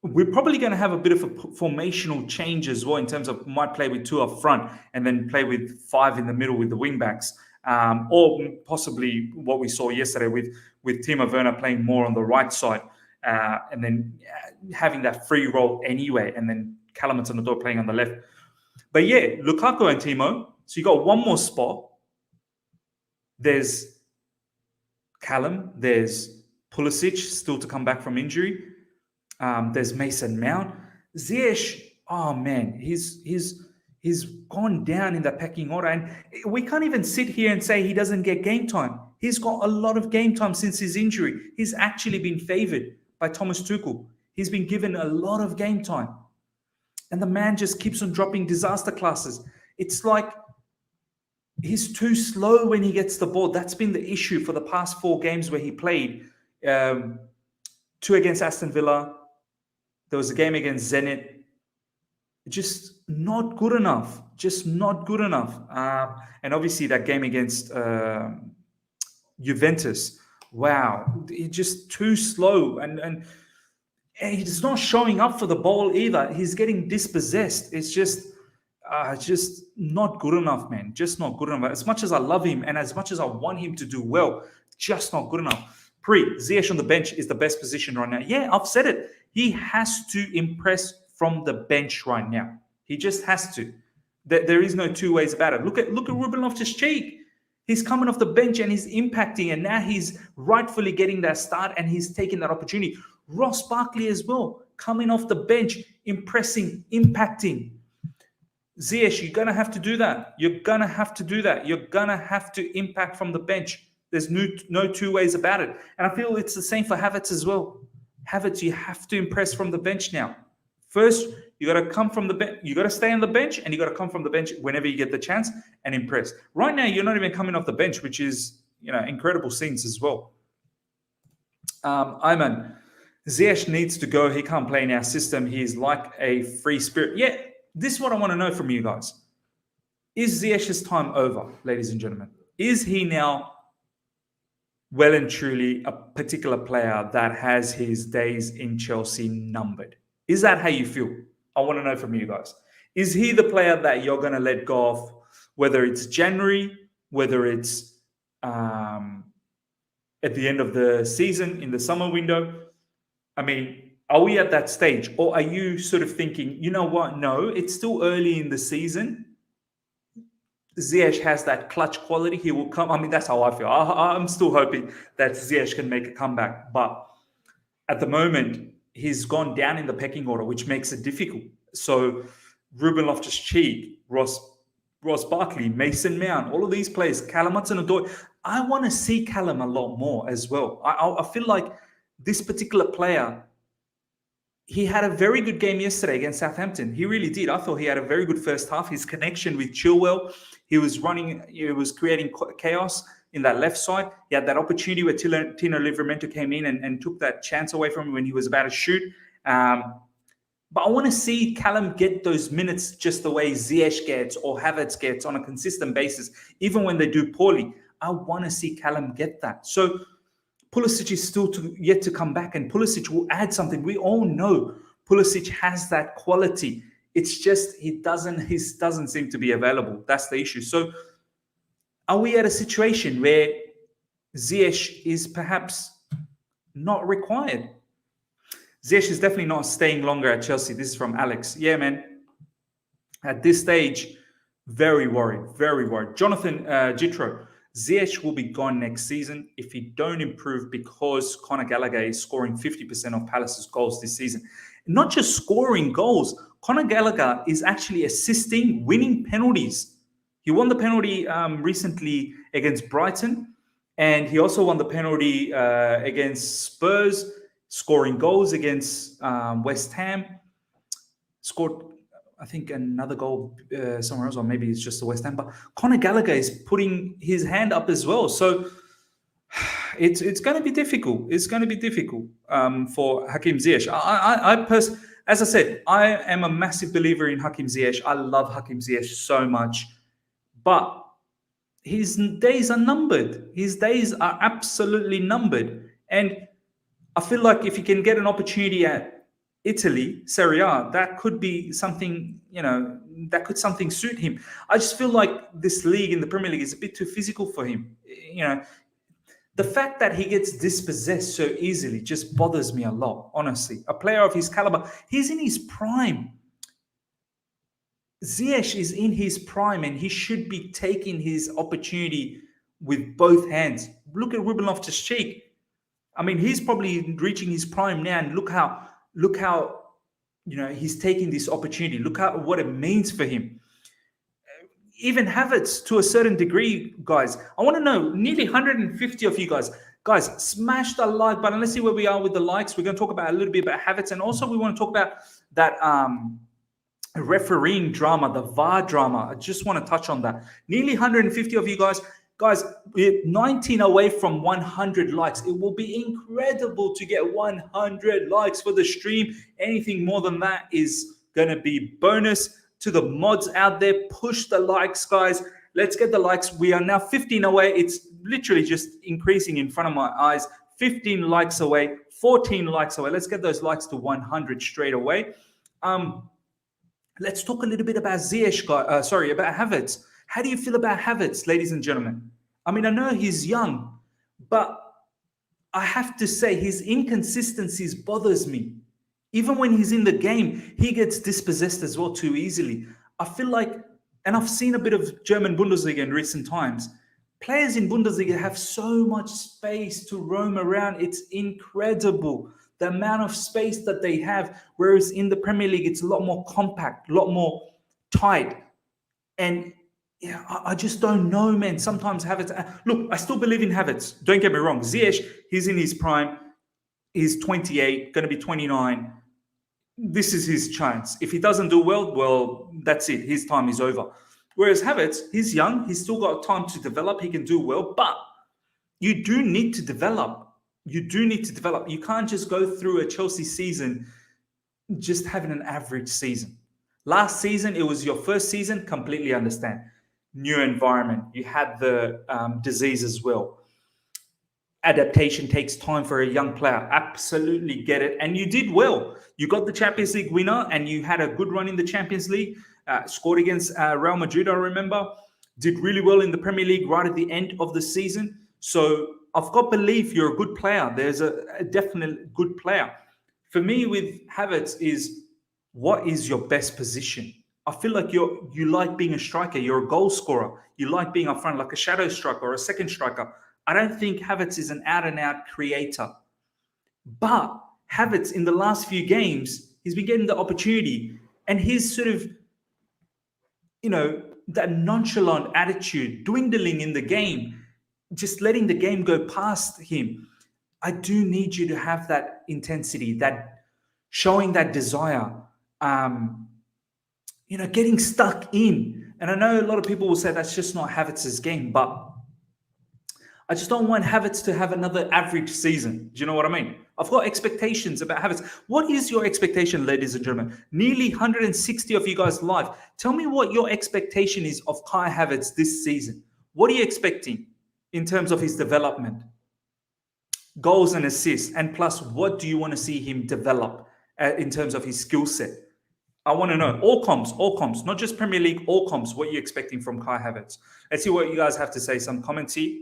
we're probably going to have a bit of a formational change as well in terms of might play with two up front and then play with five in the middle with the wing backs, or possibly what we saw yesterday with Timo Werner playing more on the right side and then having that free role anyway, and then Callum Hudson-Odoi playing on the left. But yeah, Lukaku and Timo. So you got one more spot. There's Callum. There's Pulisic still to come back from injury. There's Mason Mount. Ziyech, oh man, he's gone down in the pecking order, and we can't even sit here and say he doesn't get game time. He's got a lot of game time since his injury. He's actually been favored by Thomas Tuchel. He's been given a lot of game time, and the man just keeps on dropping disaster classes. It's like he's too slow when he gets the ball. That's been the issue for the past 4 games where he played. 2 against Aston Villa. There was a game against Zenit. Just not good enough. And obviously that game against Juventus. Wow. It's just too slow. And he's not showing up for the ball either. He's getting dispossessed. It's just not good enough, man. Just not good enough. As much as I love him and as much as I want him to do well, just not good enough. Ziyech on the bench is the best position right now. Yeah, I've said it. He has to impress from the bench right now. He just has to. There is no two ways about it. Look at Ruben Loftus-Cheek. He's coming off the bench and he's impacting, and now he's rightfully getting that start and he's taking that opportunity. Ross Barkley as well, coming off the bench, impressing, impacting. Ziyech, you're going to have to do that. You're going to have to impact from the bench. There's no two ways about it. And I feel it's the same for Havertz as well. Havertz, you have to impress from the bench now. First, you got to come from the bench. You got to stay on the bench, and you got to come from the bench whenever you get the chance and impress. Right now, you're not even coming off the bench, which is, incredible scenes as well. Ayman, Ziyech needs to go. He can't play in our system. He's like a free spirit. Yeah, this is what I want to know from you guys. Is Ziyech's time over, ladies and gentlemen? Is he now well and truly a particular player that has his days in Chelsea numbered? Is that how you feel? I want to know from you guys. Is he the player that you're going to let go of, whether it's January, whether it's at the end of the season in the summer window. I mean, are we at that stage, or are you sort of thinking, you know what? No, it's still early in the season. Ziyech has that clutch quality. He will come. I mean, that's how I feel. I'm still hoping that Ziyech can make a comeback. But at the moment, he's gone down in the pecking order, which makes it difficult. So Ruben Loftus-Cheek, Ross Barkley, Mason Mount, all of these players, Callum Hudson-Odoi, I want to see Callum a lot more as well. I feel like this particular player, he had a very good game yesterday against Southampton. He really did. I thought he had a very good first half. His connection with Chilwell, he was creating chaos in that left side. He had that opportunity where Tino Livramento came in and took that chance away from him when he was about to shoot. But I want to see Callum get those minutes just the way Ziyech gets or Havertz gets on a consistent basis, even when they do poorly. I want to see Callum get that. So Pulisic is still yet to come back, and Pulisic will add something. We all know Pulisic has that quality. It's just he doesn't seem to be available. That's the issue. So are we at a situation where Ziyech is perhaps not required? Ziyech is definitely not staying longer at Chelsea. This is from Alex. Yeah, man. At this stage, very worried, very worried. Jonathan Jitro, Ziyech will be gone next season if he don't improve, because Conor Gallagher is scoring 50% of Palace's goals this season. Not just scoring goals, Conor Gallagher is actually assisting, winning penalties. He won the penalty recently against Brighton, and he also won the penalty against Spurs, scoring goals against West Ham. Scored, I think, another goal somewhere else, or maybe it's just the West Ham. But Conor Gallagher is putting his hand up as well. So it's going to be difficult. It's going to be difficult for Hakim Ziyech. As I said, I am a massive believer in Hakim Ziyech. I love Hakim Ziyech so much. But his days are numbered. His days are absolutely numbered. And I feel like if he can get an opportunity at Italy, Serie A, that could be something, that could something suit him. I just feel like this league in the Premier League is a bit too physical for him. The fact that he gets dispossessed so easily just bothers me a lot, honestly. A player of his caliber, he's in his prime. Ziyech is in his prime, and he should be taking his opportunity with both hands. Look at Ruben Loftus-Cheek. I mean, he's probably reaching his prime now, and look how he's taking this opportunity. Look what it means for him. Even Havertz, to a certain degree, guys. I want to know, nearly 150 of you guys, smash the like button. Let's see where we are with the likes. We're going to talk about a little bit about Havertz, and also we want to talk about that refereeing drama, the VAR drama. I just want to touch on that. Nearly 150 of you guys, we're 19 away from 100 likes. It will be incredible to get 100 likes for the stream. Anything more than that is going to be bonus. To the mods out there, push the likes, guys. Let's get the likes. We are now 15 away. It's literally just increasing in front of my eyes. 15 likes away, 14 likes away. Let's get those likes to 100 straight away. Let's talk a little bit about Ziyech, about Havertz. How do you feel about Havertz, ladies and gentlemen? I mean, I know he's young, but I have to say his inconsistencies bothers me. Even when he's in the game, he gets dispossessed as well too easily. I feel like, and I've seen a bit of German Bundesliga in recent times, players in Bundesliga have so much space to roam around. It's incredible, the amount of space that they have, whereas in the Premier League, it's a lot more compact, a lot more tight. And yeah, I just don't know, man. Sometimes Havertz, look, I still believe in Havertz. Don't get me wrong. Ziyech, he's in his prime. He's 28, going to be 29. This is his chance. If he doesn't do well, that's it. His time is over. Whereas Havertz, he's young. He's still got time to develop. He can do well, but you do need to develop. You do need to develop. You can't just go through a Chelsea season just having an average season. Last season, it was your first season. Completely understand. New environment. You had the disease as well. Adaptation takes time for a young player. Absolutely get it. And you did well. You got the Champions League winner, and you had a good run in the Champions League. Scored against Real Madrid, I remember. did really well in the Premier League right at the end of the season. So I've got belief you're a good player. There's a definite good player. For me, with Havertz is, what is your best position? I feel like you like being a striker. You're a goal scorer. You like being up front, like a shadow striker or a second striker. I don't think Havertz is an out-and-out creator. But Havertz, in the last few games, he's been getting the opportunity. And his sort of, that nonchalant attitude, dwindling in the game, just letting the game go past him. I do need you to have that intensity, that showing that desire, getting stuck in. And I know a lot of people will say that's just not Havertz's game, but I just don't want Havertz to have another average season. Do you know what I mean? I've got expectations about Havertz. What is your expectation, ladies and gentlemen? Nearly 160 of you guys live. Tell me what your expectation is of Kai Havertz this season. What are you expecting in terms of his development? Goals and assists. And plus, what do you want to see him develop in terms of his skill set? I want to know. All comps, not just Premier League, all comps. What are you expecting from Kai Havertz? Let's see what you guys have to say. Some comments here.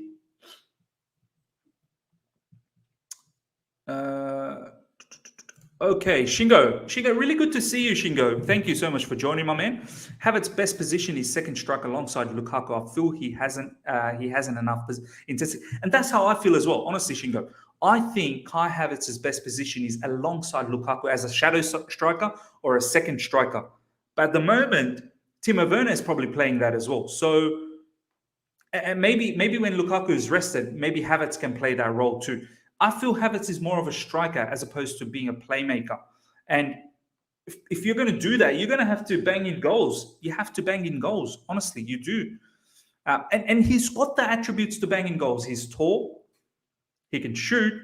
Okay, Shingo, really good to see you, Shingo. Thank you so much for joining, my man. Havertz's best position is second striker alongside Lukaku. I feel he hasn't enough intensity, and that's how I feel as well. Honestly, Shingo, I think Kai Havertz's best position is alongside Lukaku as a shadow striker or a second striker. But at the moment, Timo Werner is probably playing that as well. So, and maybe when Lukaku is rested, maybe Havertz can play that role too. I feel Havertz is more of a striker as opposed to being a playmaker. And if you're going to do that, you're going to have to bang in goals. You have to bang in goals. Honestly, you do. And he's got the attributes to bang in goals. He's tall. He can shoot.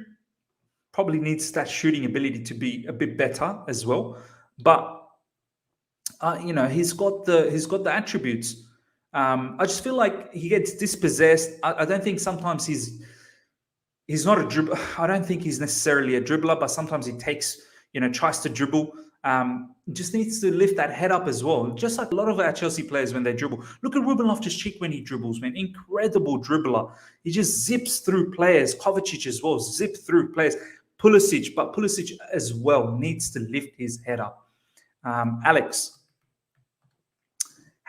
Probably needs that shooting ability to be a bit better as well. But, he's got the attributes. I just feel like he gets dispossessed. I don't think sometimes he's not a dribbler. I don't think he's necessarily a dribbler, but sometimes he tries to dribble. Just needs to lift that head up as well. Just like a lot of our Chelsea players when they dribble. Look at Ruben Loftus-Cheek when he dribbles, man. Incredible dribbler. He just zips through players. Kovacic as well, zip through players. Pulisic as well needs to lift his head up. Alex.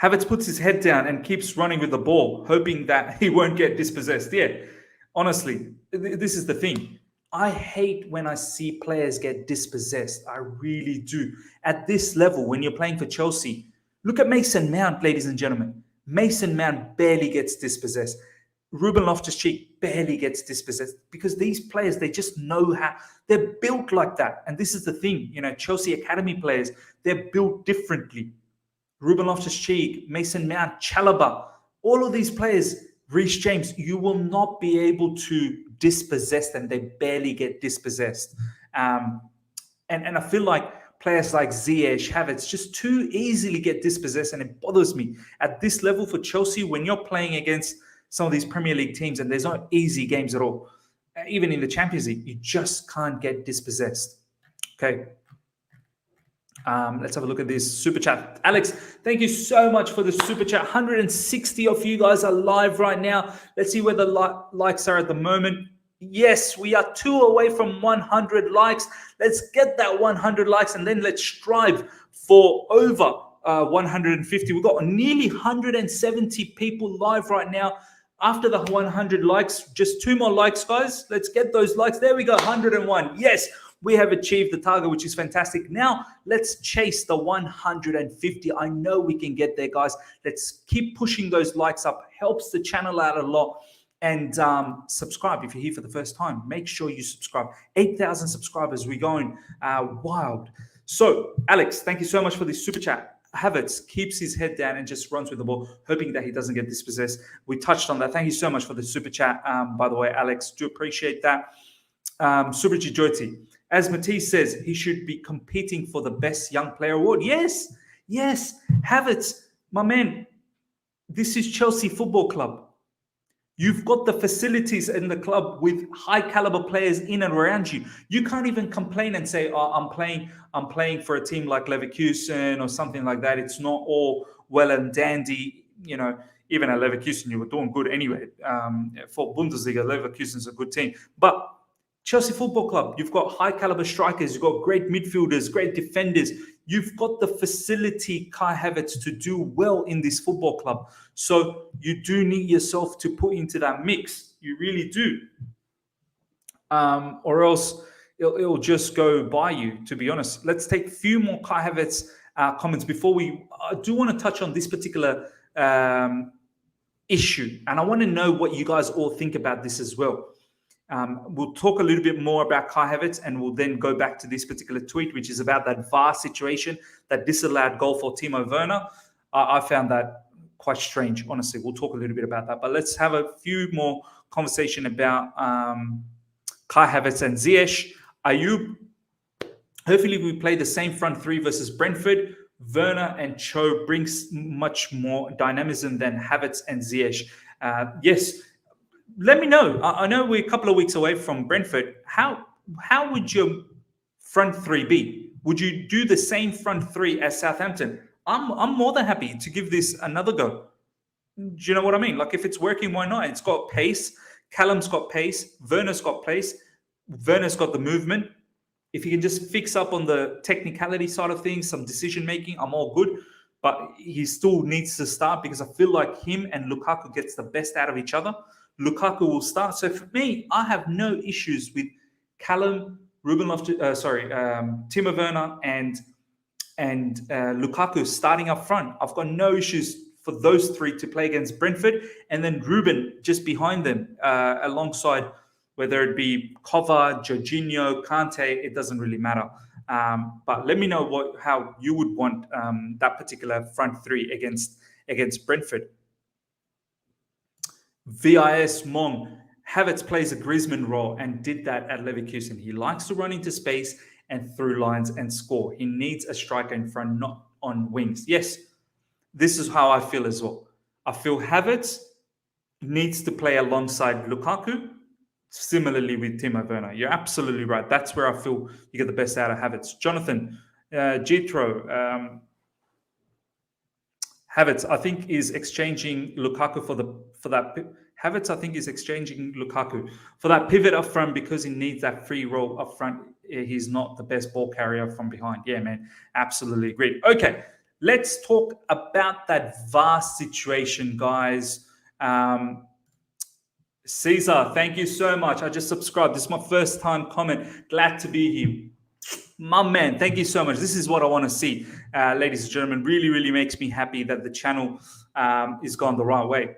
Havertz puts his head down and keeps running with the ball, hoping that he won't get dispossessed. Yeah. Honestly, this is the thing. I hate when I see players get dispossessed. I really do. At this level, when you're playing for Chelsea, look at Mason Mount, ladies and gentlemen. Mason Mount barely gets dispossessed. Ruben Loftus-Cheek barely gets dispossessed because these players, they just know how. They're built like that. And this is the thing. Chelsea Academy players, they're built differently. Ruben Loftus-Cheek, Mason Mount, Chalobah, all of these players, Reece James, you will not be able to dispossess them. They barely get dispossessed. And I feel like players like Ziyech, Havertz just too easily get dispossessed, and it bothers me. At this level for Chelsea, when you're playing against some of these Premier League teams, and there's no easy games at all, even in the Champions League, you just can't get dispossessed. Okay. Let's have a look at this super chat. Alex, thank you so much for the super chat. 160 of you guys are live right now. Let's see where the likes are at the moment. Yes, we are 2 away from 100 likes. Let's get that 100 likes and then let's strive for over 150. We've got nearly 170 people live right now. After the 100 likes, just 2 more likes, guys. Let's get those likes. There we go, 101. Yes, we have achieved the target, which is fantastic. Now, let's chase the 150. I know we can get there, guys. Let's keep pushing those likes up. Helps the channel out a lot. And subscribe if you're here for the first time. Make sure you subscribe. 8,000 subscribers. We're going wild. So, Alex, thank you so much for this super chat. Havertz keeps his head down and just runs with the ball, hoping that he doesn't get dispossessed. We touched on that. Thank you so much for the super chat, by the way, Alex. Do appreciate that. Subriji Jyoti. As Matisse says, he should be competing for the best young player award. Yes. Havertz, my man, this is Chelsea Football Club. You've got the facilities in the club with high caliber players in and around you. You can't even complain and say, "Oh, I'm playing for a team like Leverkusen or something like that." It's not all well and dandy, even at Leverkusen, you were doing good anyway. For Bundesliga, Leverkusen's a good team. But Chelsea Football Club, you've got high caliber strikers, you've got great midfielders, great defenders. You've got the facility, Kai Havertz, to do well in this football club. So you do need yourself to put into that mix. You really do. Or else it'll just go by you, to be honest. Let's take a few more Kai Havertz comments before I do want to touch on this particular issue. And I want to know what you guys all think about this as well. We'll talk a little bit more about Kai Havertz, and we'll then go back to this particular tweet, which is about that VAR situation, that disallowed goal for Timo Werner. I found that quite strange, honestly. We'll talk a little bit about that. But let's have a few more conversation about Kai Havertz and Ziyech. Ayub, hopefully we play the same front three versus Brentford. Werner and Cho brings much more dynamism than Havertz and Ziyech. Yes. Let me know. I know we're a couple of weeks away from Brentford. How would your front three be? Would you do the same front three as Southampton? I'm more than happy to give this another go. Do you know what I mean? Like, if it's working, why not? It's got pace. Callum's got pace. Werner's got pace. Werner's got the movement. If you can just fix up on the technicality side of things, some decision making, I'm all good. But he still needs to start, because I feel like him and Lukaku gets the best out of each other. Lukaku will start. So for me, I have no issues with Callum, Timo Werner and Lukaku starting up front. I've got no issues for those three to play against Brentford, and then Ruben just behind them, alongside, whether it be Kova, Jorginho, Kante, it doesn't really matter. But let me know how you would want that particular front three against Brentford. VIS Mong, Havertz plays a Griezmann role and did that at Leverkusen. He likes to run into space and through lines and score. He needs a striker in front, not on wings. Yes, this is how I feel as well. I feel Havertz needs to play alongside Lukaku, similarly with Timo Werner. You're absolutely right. That's where I feel you get the best out of Havertz. Jonathan, Jethro, Havertz, I think, is exchanging Lukaku for that. Havertz, I think, is exchanging Lukaku for that pivot up front, because he needs that free role up front. He's not the best ball carrier from behind. Yeah, man, absolutely agreed. Okay, let's talk about that VAR situation, guys. Caesar, thank you so much. I just subscribed. This is my first time comment. Glad to be here. My man, thank you so much. This is what I want to see, ladies and gentlemen. Really, really makes me happy that the channel is gone the right way.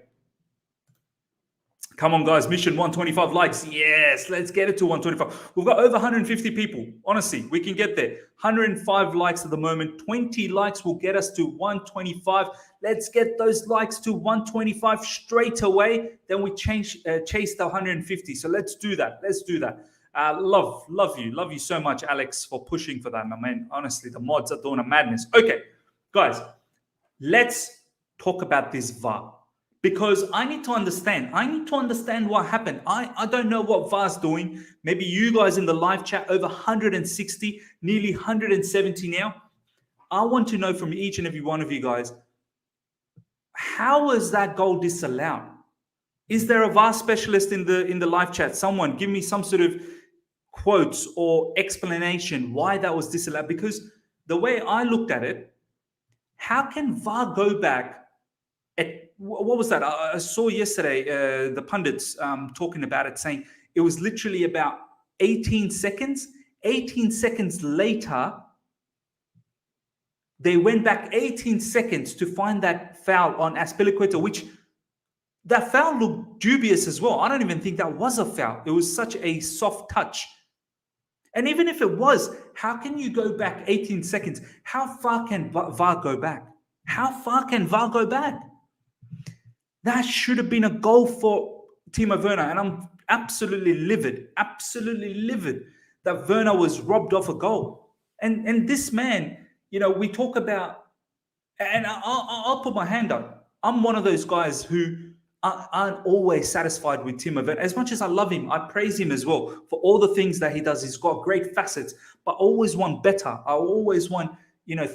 Come on, guys. Mission 125 likes. Yes, let's get it to 125. We've got over 150 people. Honestly, we can get there. 105 likes at the moment. 20 likes will get us to 125. Let's get those likes to 125 straight away. Then we chase the 150. So let's do that. Let's do that. Love you so much, Alex, for pushing for that, my man. Honestly, the mods are doing a madness. Okay, guys, let's talk about this VAR, because I need to understand what happened. I don't know what VAR's doing. Maybe you guys in the live chat, over 160, nearly 170 now. I want to know from each and every one of you guys, how was that goal disallowed? Is there a VAR specialist in the live chat? Someone give me some sort of quotes or explanation why that was disallowed. Because the way I looked at it, how can VAR go back at, what was that? I saw yesterday the pundits talking about it, saying it was literally about 18 seconds. 18 seconds later, they went back 18 seconds to find that foul on Azpilicueta, which that foul looked dubious as well. I don't even think that was a foul. It was such a soft touch. And even if it was, how can you go back 18 seconds? How far can VAR go back? How far can VAR go back? That should have been a goal for Timo Werner. And I'm absolutely livid that Werner was robbed of a goal. And this man, you know, we talk about, and I'll put my hand up. I'm one of those guys who aren't always satisfied with Timo Werner. As much as I love him, I praise him as well for all the things that he does. He's got great facets, but I always want better. I always want,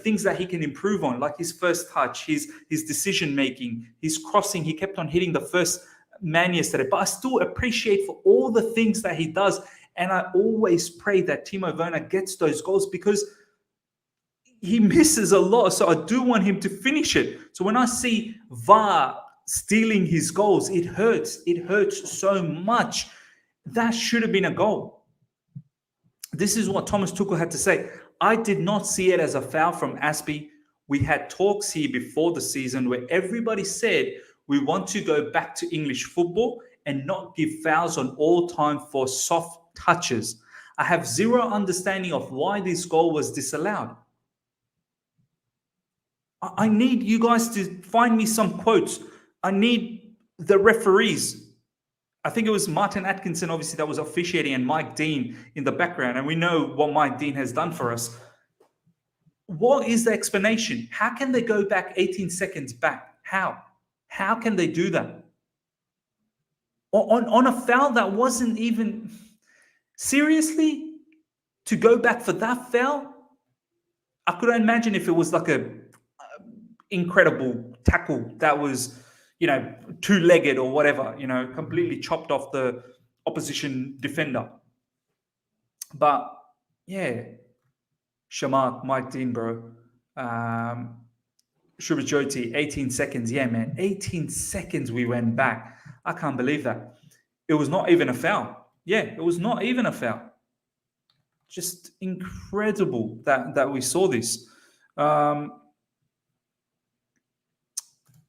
things that he can improve on, like his first touch, his decision making, his crossing. He kept on hitting the first man yesterday, but I still appreciate for all the things that he does. And I always pray that Timo Werner gets those goals, because he misses a lot. So I do want him to finish it. So when I see VAR stealing his goals, it hurts. It hurts so much. That should have been a goal. This is what Thomas Tuchel had to say. I did not see it as a foul from Aspie. We had talks here before the season where everybody said we want to go back to English football and not give fouls on all time for soft touches. I have zero understanding of why this goal was disallowed. I need you guys to find me some quotes. I need the referees. I think it was Martin Atkinson, obviously, that was officiating, and Mike Dean in the background. And we know what Mike Dean has done for us. What is the explanation? How can they go back 18 seconds back? How? How can they do that? On a foul that wasn't even... Seriously? To go back for that foul? I couldn't imagine if it was like a incredible tackle that was, two-legged or whatever, completely chopped off the opposition defender. But yeah, Shamark, Mike Dean, bro. Shubajoti, 18 seconds. Yeah, man, 18 seconds we went back. I can't believe that. It was not even a foul. Yeah, it was not even a foul. Just incredible that we saw this.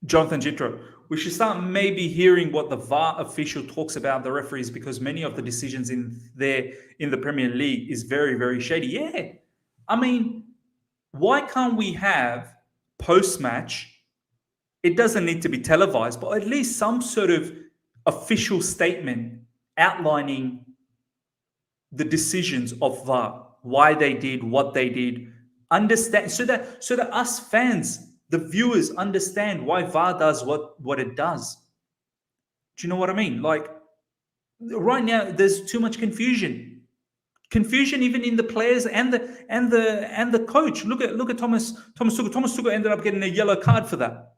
Jonathan Jitro, we should start maybe hearing what the VAR official talks about the referees, because many of the decisions in the Premier League is very, very shady. Yeah. I mean, why can't we have post-match? It doesn't need to be televised, but at least some sort of official statement outlining the decisions of VAR, why they did what they did. Understand, so that us fans, the viewers, understand why VAR does what it does. Do you know what I mean? Like, right now, there's too much confusion. Confusion even in the players and the coach. Look at Thomas Tuchel. Thomas Tuchel ended up getting a yellow card for that.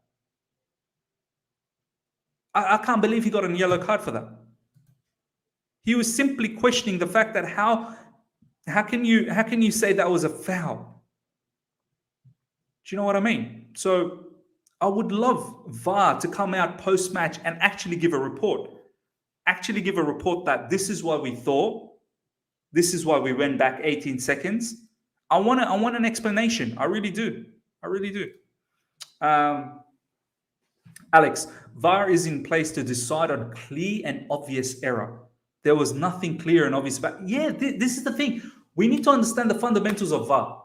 I can't believe he got a yellow card for that. He was simply questioning the fact that how can you say that was a foul? Do you know what I mean? So I would love VAR to come out post-match and actually give a report. Actually give a report that this is what we thought. This is why we went back 18 seconds. I want an explanation. I really do. I really do. Alex, VAR is in place to decide on clear and obvious error. There was nothing clear and obvious. But yeah, this is the thing. We need to understand the fundamentals of VAR.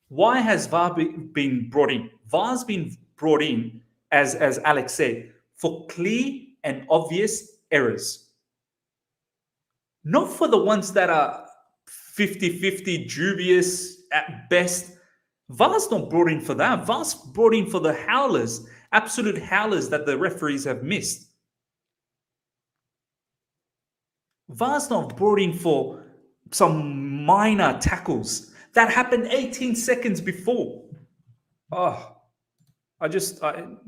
Why has VAR been brought in? VAR's been brought in, as Alex said, for clear and obvious errors. Not for the ones that are 50-50, dubious at best. VAR's not brought in for that. VAR's brought in for the howlers, absolute howlers that the referees have missed. VAR's not brought in for some minor tackles that happened 18 seconds before. Oh, I just find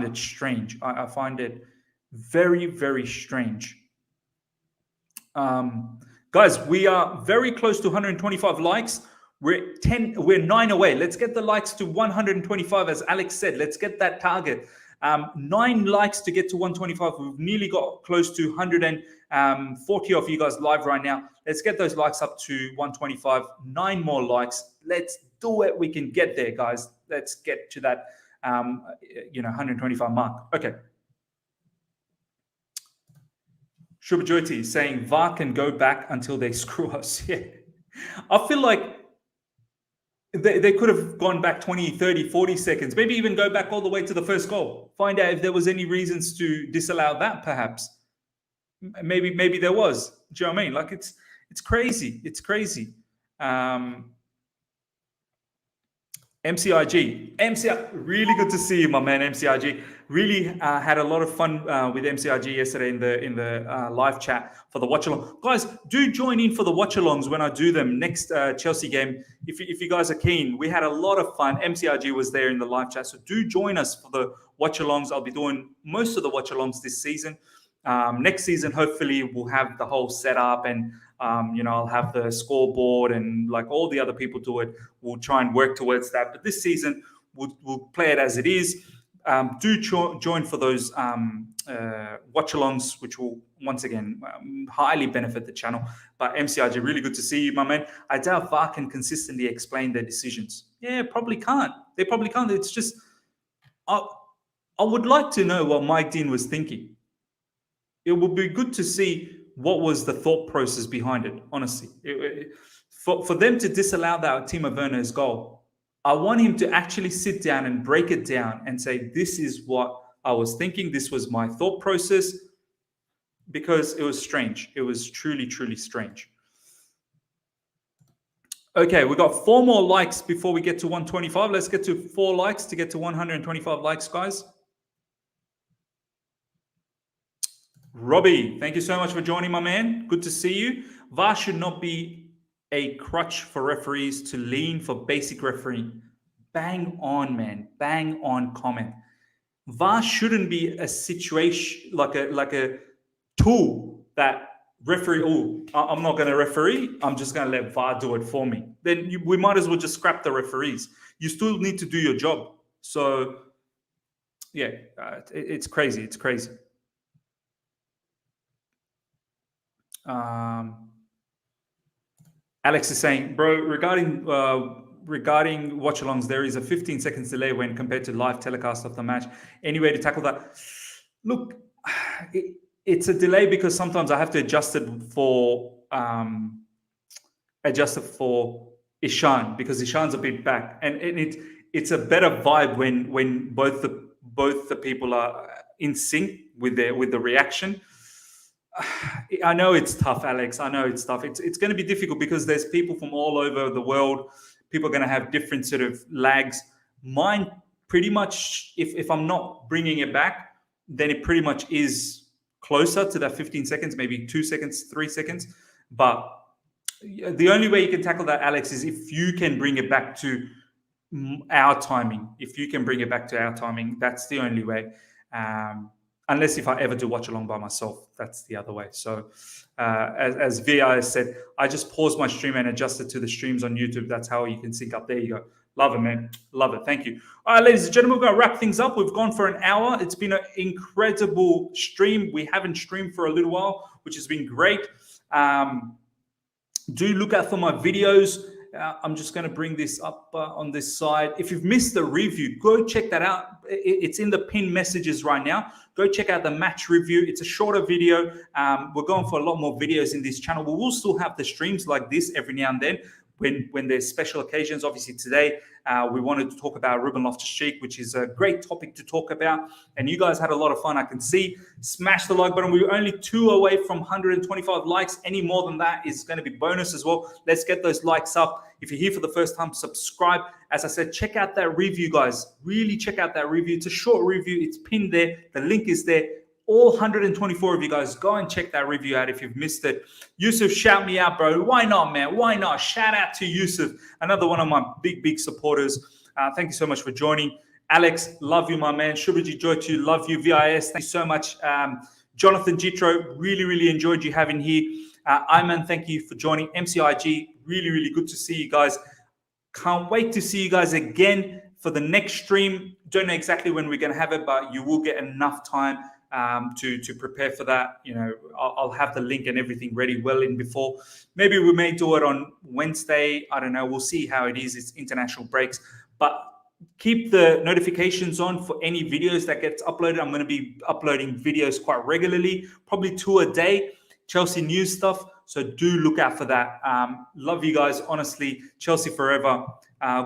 it strange. I find it very, very strange. Guys, we are very close to 125 likes. We're 9 away. Let's get the likes to 125, as Alex said. Let's get that target. 9 likes to get to 125. We've nearly got close to 140 of you guys live right now. Let's get those likes up to 125. 9 more likes. Let's do it. We can get there, guys. Let's get to that 125 mark. Okay. Shubajoti saying VAR can go back until they screw us. Yeah. I feel like they could have gone back 20, 30, 40 seconds, maybe even go back all the way to the first goal. Find out if there was any reasons to disallow that, perhaps. Maybe there was. Do you know what I mean? Like, it's crazy. It's crazy. MCIG, really good to see you, my man. MCIG really had a lot of fun with MCIG yesterday in the live chat for the watch along. Guys, do join in for the watch alongs when I do them next Chelsea game. If you guys are keen, we had a lot of fun. MCIG was there in the live chat, so do join us for the watch alongs. I'll be doing most of the watch alongs this season. Next season, hopefully, we'll have the whole setup and I'll have the scoreboard and like all the other people do it. We'll try and work towards that. But this season, we'll play it as it is. Do join for those watch-alongs, which will, once again, highly benefit the channel. But MCIG, really good to see you, my man. I doubt VAR can consistently explain their decisions. Yeah, probably can't. They probably can't. It's just, I would like to know what Mike Dean was thinking. It would be good to see what was the thought process behind it, honestly. For them to disallow that Timo Werner's goal, I want him to actually sit down and break it down and say, this is what I was thinking. This was my thought process, because it was strange. It was truly, truly strange. Okay, we got 4 more likes before we get to 125. Let's get to 4 likes to get to 125 likes, guys. Robbie, thank you so much for joining, my man. Good to see you. VAR should not be a crutch for referees to lean for basic refereeing. Bang on, man. Bang on comment. VAR shouldn't be a situation like a tool that referee, I'm not going to referee. I'm just going to let VAR do it for me. Then we might as well just scrap the referees. You still need to do your job. So, yeah, it's crazy. It's crazy. Alex is saying, bro, regarding watch-alongs, there is a 15 seconds delay when compared to live telecast of the match. Any way to tackle that? Look, it's a delay because sometimes I have to adjust it for Ishan, because Ishan's a bit back, and it's a better vibe when both the people are in sync with the reaction. I know it's tough, Alex. I know it's tough. It's going to be difficult because there's people from all over the world. People are going to have different sort of lags. Mine pretty much, if I'm not bringing it back, then it pretty much is closer to that 15 seconds, maybe 2 seconds, 3 seconds. But the only way you can tackle that, Alex, is if you can bring it back to our timing. If you can bring it back to our timing, that's the only way. Unless if I ever do watch along by myself, that's the other way. So as VI said, I just paused my stream and adjusted to the streams on YouTube. That's how you can sync up. There you go. Love it, man. Love it. Thank you. All right, ladies and gentlemen, we're going to wrap things up. We've gone for an hour. It's been an incredible stream. We haven't streamed for a little while, which has been great. Do look out for my videos. I'm just going to bring this up on this side. If you've missed the review, go check that out. It's in the pinned messages right now. Go check out the match review. It's a shorter video. We're going for a lot more videos in this channel. We will still have the streams like this every now and then when there's special occasions. Obviously, today we wanted to talk about Ruben Loftus-Cheek, which is a great topic to talk about. And you guys had a lot of fun, I can see. Smash the like button. We were only 2 away from 125 likes. Any more than that is going to be bonus as well. Let's get those likes up. If you're here for the first time, subscribe. As I said, check out that review, guys. Really check out that review. It's a short review. It's pinned there. The link is there. All 124 of you guys, go and check that review out if you've missed it. Yusuf, shout me out, bro. Why not, man? Why not? Shout out to Yusuf, another one of my big supporters. Thank you so much for joining. Alex, love you, my man. Shubaji, joy to you. Love you, VIS. Thank you so much. Jonathan Jitro, really enjoyed you having here. Iman, thank you for joining. MCIG, really good to see you guys. Can't wait to see you guys again for the next stream. Don't know exactly when we're going to have it, but you will get enough time to prepare for that. You know, I'll have the link and everything ready well in before. Maybe we may do it on Wednesday. I don't know. We'll see how it is. It's international breaks. But keep the notifications on for any videos that gets uploaded. I'm going to be uploading videos quite regularly, probably 2 a day. Chelsea news stuff. So do look out for that. Love you guys. Honestly, Chelsea forever.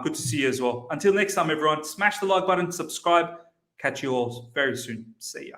Good to see you as well. Until next time, everyone, smash the like button, subscribe. Catch you all very soon. See ya.